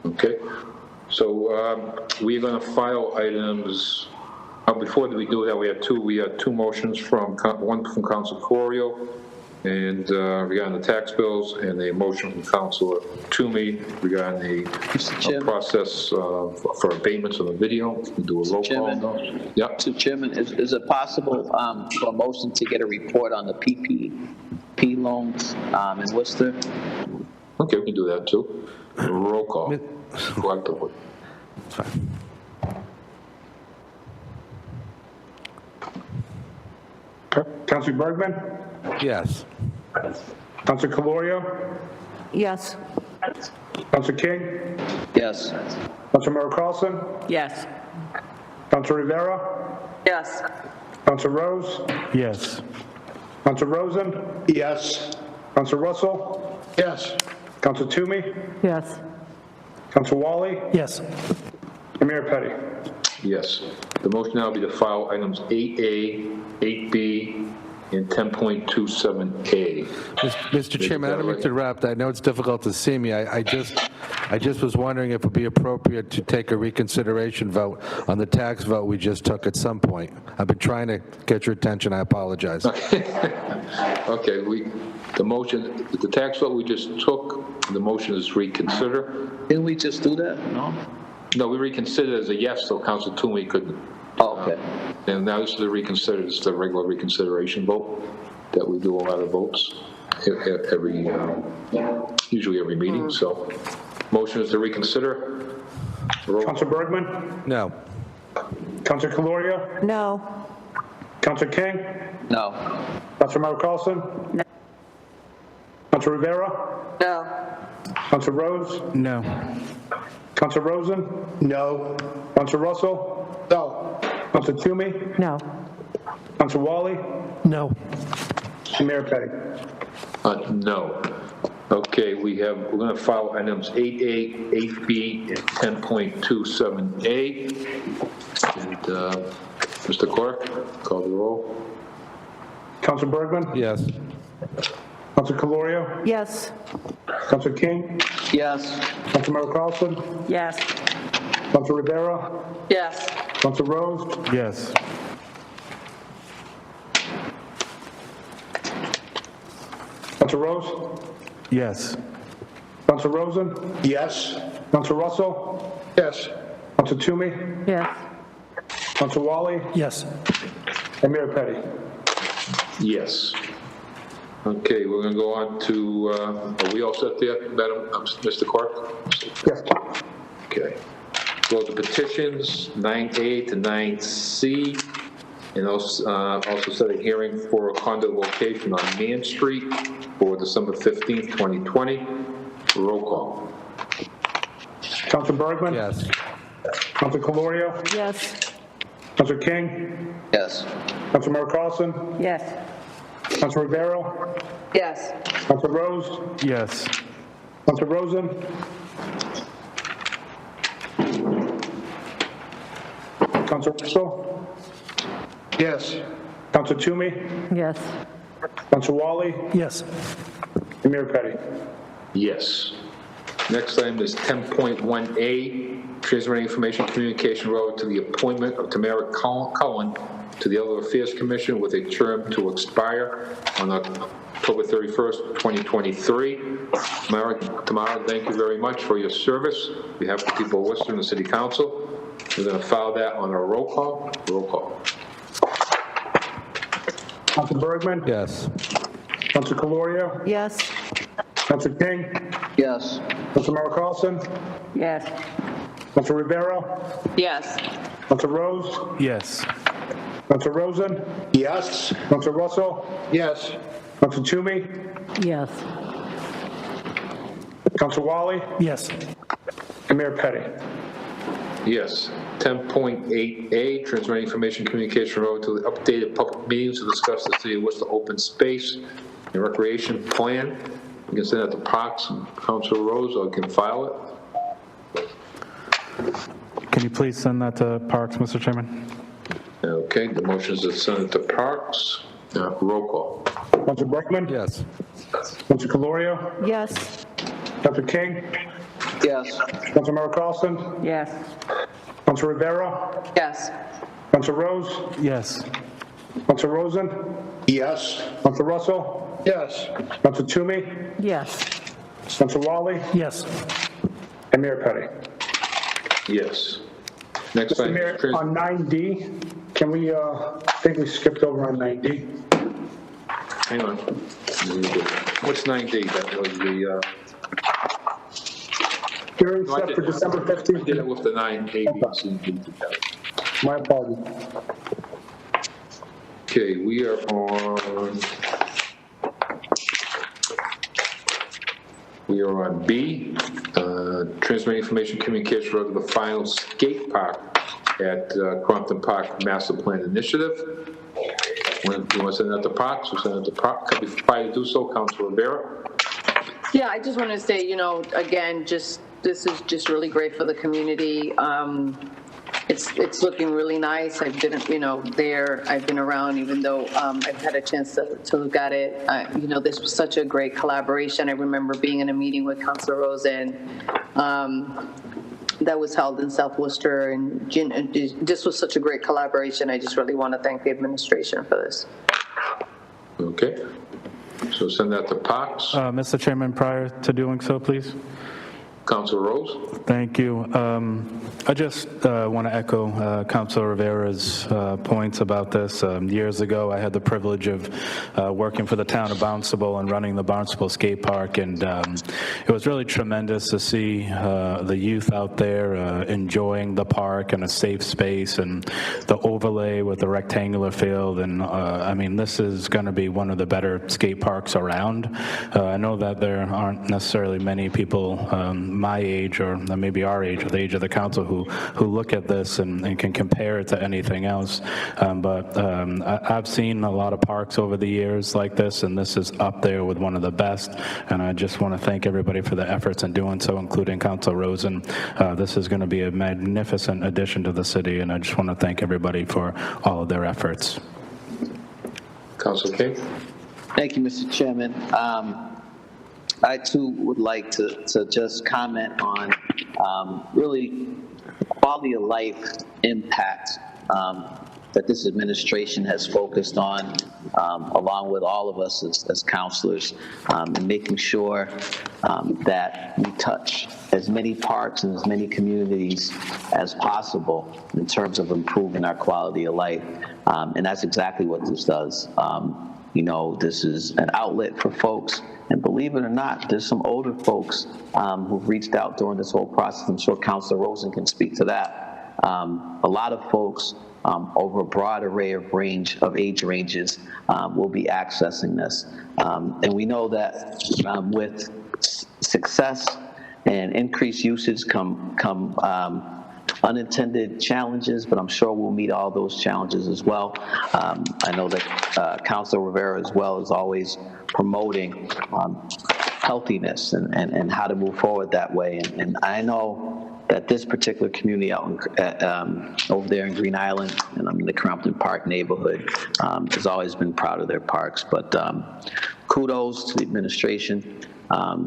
Okay. So we're going to file items. Before we do that, we had two motions from one from Councilor Colorio and regarding the tax bills, and a motion from Councilor Toomey regarding the process for abatements on the video. We can do a roll call. Yep. Mr. Chairman, is it possible for a motion to get a report on the PPP loans in Worcester? Okay, we can do that too. Roll call. Collectively. That's fine. Councilor Bergman? Yes. Councilor Colorio? Yes. Councilor King? Yes. Councilor Merrill Carlson? Yes. Councilor Rivera? Yes. Councilor Rose? Yes. Councilor Rosen? Yes. Councilor Russell? Yes. Councilor Toomey? Yes. Councilor Wally? Yes. And Mayor Petty? Yes. The motion now will be to file items 8A, 8B, and 10.27A. Mr. Chairman, I don't mean to interrupt. I know it's difficult to see me. I just was wondering if it would be appropriate to take a reconsideration vote on the tax vote we just took at some point. I've been trying to get your attention. I apologize. Okay, the tax vote we just took, the motion is reconsider. Didn't we just do that? No? No, we reconsidered as a yes, so Councilor Toomey could. Oh, okay. And now this is the reconsider, it's the regular reconsideration vote that we do a lot of votes usually every meeting, so. Motion is to reconsider. Councilor Bergman? No. Councilor Colorio? No. Councilor King? No. Councilor Merrill Carlson? No. Councilor Rivera? No. Councilor Rose? No. Councilor Rosen? No. Councilor Russell? No. Councilor Toomey? No. Councilor Wally? No. And Mayor Petty? No. Okay, we're going to file items 8A, 8B, and 10.27A. And Mr. Clerk, call the roll. Councilor Bergman? Yes. Councilor Colorio? Yes. Councilor King? Yes. Councilor Merrill Carlson? Yes. Councilor Rivera? Yes. Councilor Rose? Yes. Councilor Rose? Yes. Councilor Rosen? Yes. Councilor Russell? Yes. Councilor Toomey? Yes. Councilor Wally? Yes. And Mayor Petty? Yes. Okay, we're going to go on to, are we all set there, Madam, Mr. Clerk? Yes. Okay. Go to petitions, 9A to 9C, and also set a hearing for a condo location on Main Street for December 15th, 2020. Roll call. Councilor Bergman? Yes. Councilor Colorio? Yes. Councilor King? Yes. Councilor Merrill Carlson? Yes. Councilor Rivera? Yes. Councilor Rose? Yes. Councilor Rosen? Councilor Russell? Yes. Councilor Toomey? Yes. Councilor Wally? Yes. And Mayor Petty? Yes. Next item is 10.1A, transmitting information communication relative to the appointment of Tamara Cullen to the Elder Affairs Commission with a term to expire on October 31st, 2023. Tamara, thank you very much for your service. On behalf of the people of Worcester and the City Council, we're going to file that on a roll call. Roll call. Councilor Bergman? Yes. Councilor Colorio? Yes. Councilor King? Yes. Councilor Carlson? Yes. Councilor Rivera? Yes. Councilor Rose? Yes. Councilor Rosen? Yes. Councilor Russell? Yes. Councilor Toomey? Yes. Councilor Wally? Yes. And Mayor Petty. Yes. 10.8A, transmitting information communication relative to the updated public meetings to discuss the City of Worcester open space and recreation plan. You can send that to Parks and Councilor Rose, or you can file it. Can you please send that to Parks, Mr. Chairman? Okay, the motion is to send it to Parks. Roll call. Councilor Bergman? Yes. Councilor Colorio? Yes. Councilor King? Yes. Councilor Carlson? Yes. Councilor Rivera? Yes. Councilor Rose? Yes. Councilor Rosen? Yes. Councilor Russell? Yes. Councilor Toomey? Yes. Councilor Wally? Yes. And Mayor Petty. Yes. Next Mr. item. Mayor, on 9D, can we, I think we skipped over on 9D. Hang on. What's 9D? That was the, Hearing set for December 15th. did it with the 9 A, B, C, and D together. My apologies. Okay, we are on B, transmitting information communication relative to the final skate park at Crompton Park Master Plan Initiative. You want to send that to Parks? We'll send it to Parks. Can we try to do so, Councilor Rivera? Yeah, I just want to say, again, this is just really great for the community. It's looking really nice. I've been, there. I've been around, even though I've had a chance to look at it. This was such a great collaboration. I remember being in a meeting with Councilor Rosen that was held in South Worcester, and this was such a great collaboration. I just really want to thank the administration for this. Okay. So send that to Parks. Mr. Chairman, prior to doing so, please. Councilor Rose? Thank you. I just want to echo Councilor Rivera's points about this. Years ago, I had the privilege of working for the town of Barnstable and running the Barnstable skate park, and it was really tremendous to see the youth out there enjoying the park and a safe space, and the overlay with the rectangular field. And I mean, this is going to be one of the better skate parks around. I know that there aren't necessarily many people my age, or maybe our age, or the age of the council, who look at this and can compare it to anything else. But I've seen a lot of parks over the years like this, and this is up there with one of the best. And I just want to thank everybody for the efforts in doing so, including Councilor Rosen. This is going to be a magnificent addition to the city, and I just want to thank everybody for all of their efforts. Councilor King? Thank you, Mr. Chairman. I too would like to just comment on really quality of life impact that this administration has focused on, along with all of us as councilors, and making sure that we touch as many parks and as many communities as possible in terms of improving our quality of life. And that's exactly what this does. This is an outlet for folks. And believe it or not, there's some older folks who've reached out during this whole process. I'm sure Councilor Rosen can speak to that. A lot of folks over a broad array of age ranges will be accessing this. And we know that with success and increased usage come unintended challenges, but I'm sure we'll meet all those challenges as well. I know that Councilor Rivera as well is always promoting healthiness and how to move forward that way. And I know that this particular community out over there in Green Island, and I'm in the Crompton Park neighborhood, has always been proud of their parks. But kudos to the administration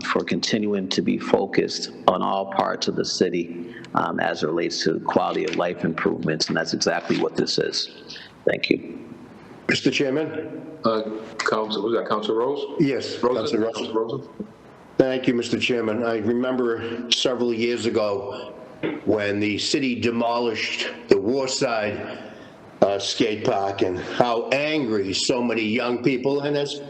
for continuing to be focused on all parts of the city as it relates to quality of life improvements, and that's exactly what this is. Thank you. Mr. Chairman? Councilor Rose? Yes, Councilor Rosen. Thank you, Mr. Chairman. I remember several years ago when the city demolished the Warside skate park and how angry so many young people, and as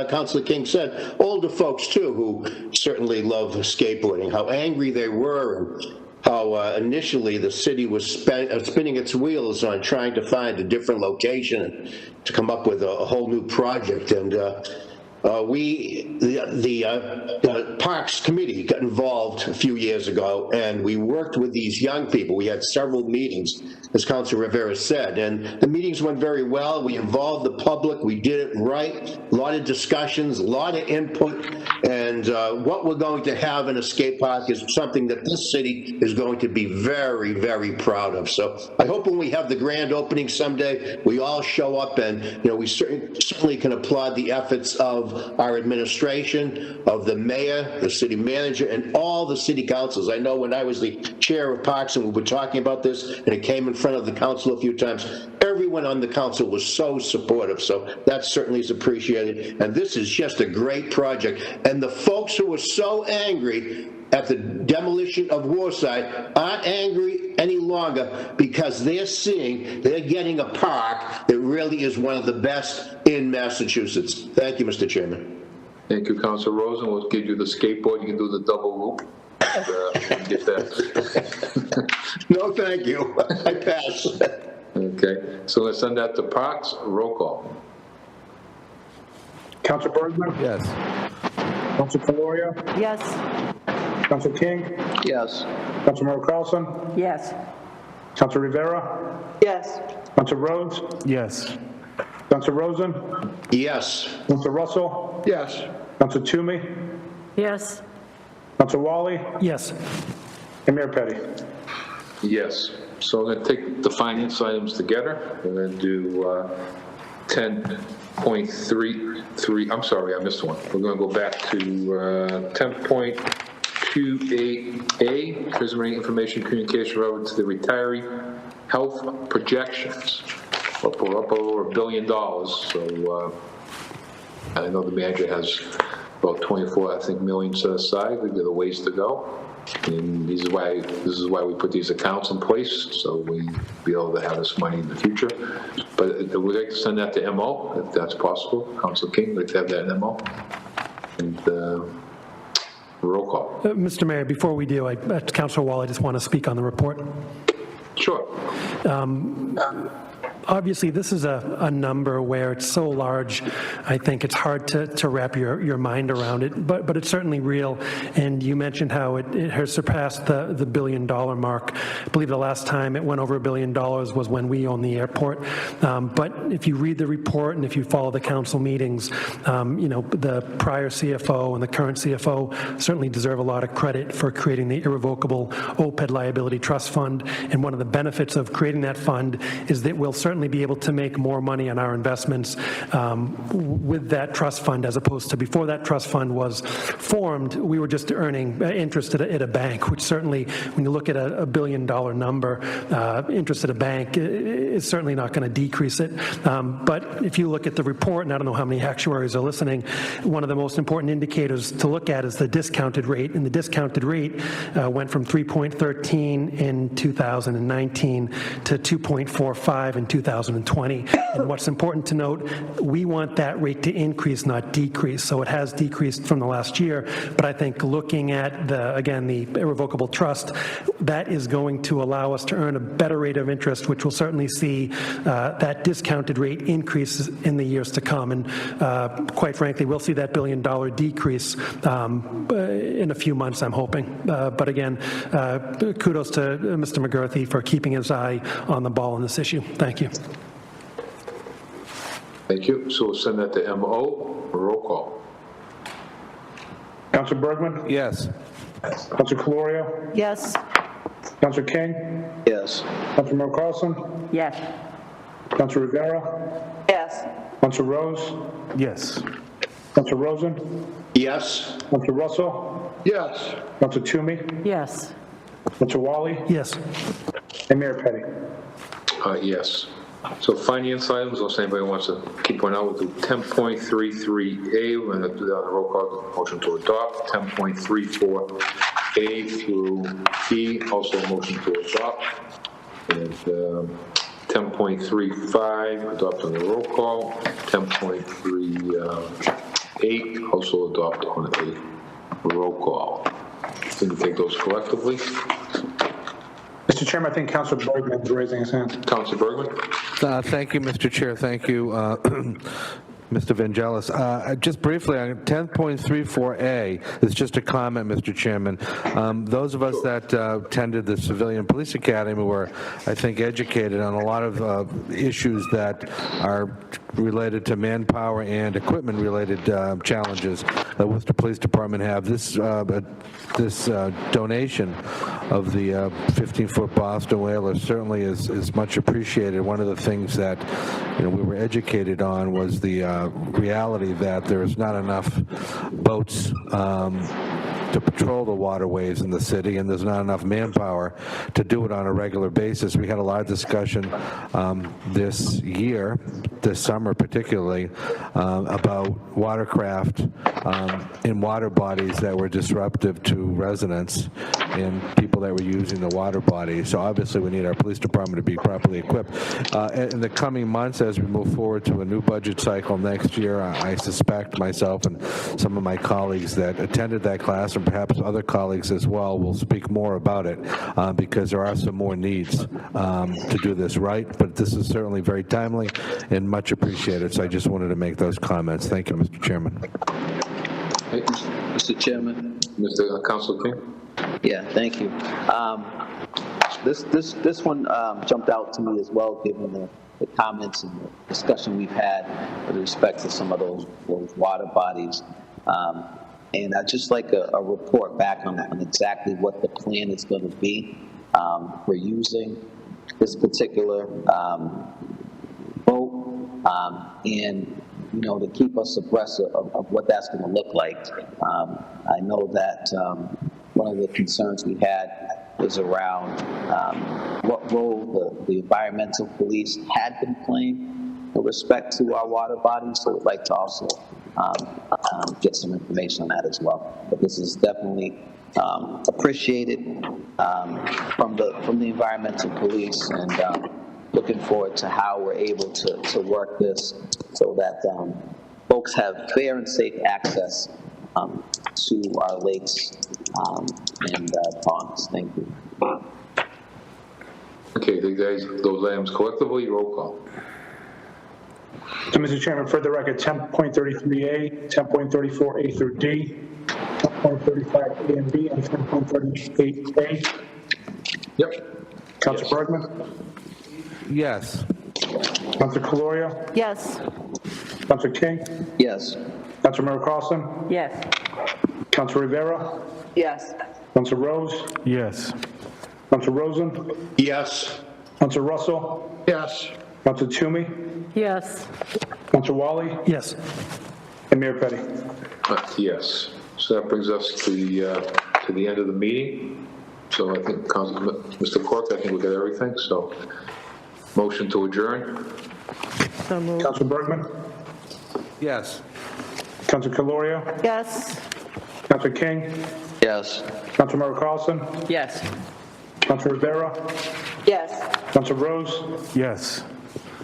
Councilor King said, older folks too, who certainly love skateboarding, how angry they were, and how initially the city was spinning its wheels on trying to find a different location to come up with a whole new project. And the Parks Committee got involved a few years ago, and we worked with these young people. We had several meetings, as Councilor Rivera said, and the meetings went very well. We involved the public. We did it right. A lot of discussions, a lot of input, and what we're going to have in a skate park is something that this city is going to be very, very proud of. So I hope when we have the grand opening someday, we all show up, and we certainly can applaud the efforts of our administration, of the mayor, the city manager, and all the city councils. I know when I was the chair of Parks and we were talking about this, and it came in front of the council a few times, everyone on the council was so supportive. So that certainly is appreciated. And this is just a great project. And the folks who were so angry at the demolition of Warside aren't angry any longer, because they're getting a park that really is one of the best in Massachusetts. Thank you, Mr. Chairman. Thank you, Councilor Rosen. We'll give you the skateboard. You can do the double loop. Get that. No, thank you. I pass. Okay, so let's send that to Parks. Roll call. Councilor Bergman? Yes. Councilor Colorio? Yes. Councilor King? Yes. Councilor Carlson? Yes. Councilor Rivera? Yes. Councilor Rhodes? Yes. Councilor Rosen? Yes. Councilor Russell? Yes. Councilor Toomey? Yes. Councilor Wally? Yes. And Mayor Petty? Yes. So I'm going to take the finance items together. We're going to do 10.33. I'm sorry, I missed one. We're going to go back to 10.28A, Preliminary Information Communication relative to the retiree health projections. Up over $1 billion. So I know the manager has about 24, I think, million set aside. We've got a ways to go. And this is why we put these accounts in place, so we be able to have this money in the future. But we'd like to send that to MO, if that's possible. Councilor King, we'd like to have that in MO. And roll call. Mr. Mayor, before we do, Councilor Wall, I just want to speak on the report. Sure. Obviously, this is a number where it's so large, I think it's hard to wrap your mind around it, but it's certainly real. And you mentioned how it has surpassed the $1 billion mark. I believe the last time it went over $1 billion was when we owned the airport. But if you read the report and if you follow the council meetings, the prior CFO and the current CFO certainly deserve a lot of credit for creating the irrevocable OPED liability trust fund. And one of the benefits of creating that fund is that we'll certainly be able to make more money on our investments with that trust fund, as opposed to before that trust fund was formed, we were just earning interest at a bank, which certainly, when you look at a $1 billion number, interest at a bank is certainly not going to decrease it. But if you look at the report, and I don't know how many actuaries are listening, one of the most important indicators to look at is the discounted rate, and the discounted rate went from 3.13 in 2019 to 2.45 in 2020. And what's important to note, we want that rate to increase, not decrease. So it has decreased from the last year, but I think looking at the irrevocable trust, that is going to allow us to earn a better rate of interest, which will certainly see that discounted rate increase in the years to come. And quite frankly, we'll see that $1 billion decrease in a few months, I'm hoping. But again, kudos to Mr. McGurthy for keeping his eye on the ball on this issue. Thank you. Thank you. So we'll send that to MO. Roll call. Councilor Bergman? Yes. Councilor Colorio? Yes. Councilor King? Yes. Councilor Carlson? Yes. Councilor Rivera? Yes. Councilor Rose? Yes. Councilor Rosen? Yes. Councilor Russell? Yes. Councilor Toomey? Yes. Councilor Wally? Yes. And Mayor Petty? Yes. So finance items, unless anybody wants to keep one out, we'll do 10.33A. We're going to do that on the roll call, motion to adopt. 10.34A through B, also a motion to adopt. And 10.35, adopt on the roll call. 10.38, also adopt on a roll call. Can you take those collectively? Mr. Chairman, I think Councilor Bergman is raising his hand. Councilor Bergman? Thank you, Mr. Chair. Thank you, Mr. Vangelis. Just briefly, on 10.34A, it's just a comment, Mr. Chairman. Those of us that attended the Civilian Police Academy were, I think, educated on a lot of issues that are related to manpower and equipment-related challenges that Worcester Police Department have. This donation of the 15-foot Boston Whaler certainly is much appreciated. One of the things that we were educated on was the reality that there is not enough boats to patrol the waterways in the city, and there's not enough manpower to do it on a regular basis. We had a lot of discussion this summer particularly, about watercraft in water bodies that were disruptive to residents and people that were using the water bodies. So obviously we need our police department to be properly equipped. In the coming months, as we move forward to a new budget cycle next year, I suspect myself and some of my colleagues that attended that class, and perhaps other colleagues as well, will speak more about it, because there are some more needs to do this right. But this is certainly very timely and much appreciated. So I just wanted to make those comments. Thank you, Mr. Chairman. Mr. Chairman. Mr. Councilor King? Yeah, thank you. This one jumped out to me as well, given the comments and the discussion we've had with respect to some of those water bodies. And I'd just like a report back on exactly what the plan is going to be for using this particular boat, and to keep us abreast of what that's going to look like. I know that one of the concerns we had was around what role the environmental police had been playing with respect to our water bodies, so we'd like to also get some information on that as well. But this is definitely appreciated from the environmental police, and looking forward to how we're able to work this so that folks have fair and safe access to our lakes and ponds. Thank you. Okay, those items collectively, roll call. So, Mr. Chairman, for the record, 10.33A, 10.34A through D, 10.35A and B, and 10.38A. Yep. Councilor Bergman? Yes. Councilor Colorio? Yes. Councilor King? Yes. Councilor Mary Carlson? Yes. Councilor Rivera? Yes. Councilor Rose? Yes. Councilor Rosen? Yes. Councilor Russell? Yes. Councilor Toomey? Yes. Councilor Wally? Yes. And Mayor Petty? Yes. So that brings us to the end of the meeting. So I think, Mr. Clerk, I think we got everything. So motion to adjourn. So moved. Councilor Bergman? Yes. Councilor Colorio? Yes. Councilor King? Yes. Councilor Mary Carlson? Yes. Councilor Rivera? Yes. Councilor Rose? Yes.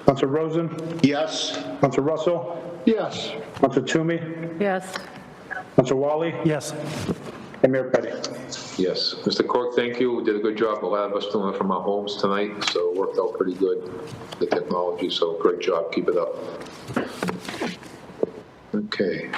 Councilor Rosen? Yes. Councilor Russell? Yes. Councilor Toomey? Yes. Councilor Wally? Yes. And Mayor Petty? Yes. Mr. Clerk, thank you. We did a good job. A lot of us doing it from our homes tonight, so it worked out pretty good, the technology. So great job. Keep it up. Okay.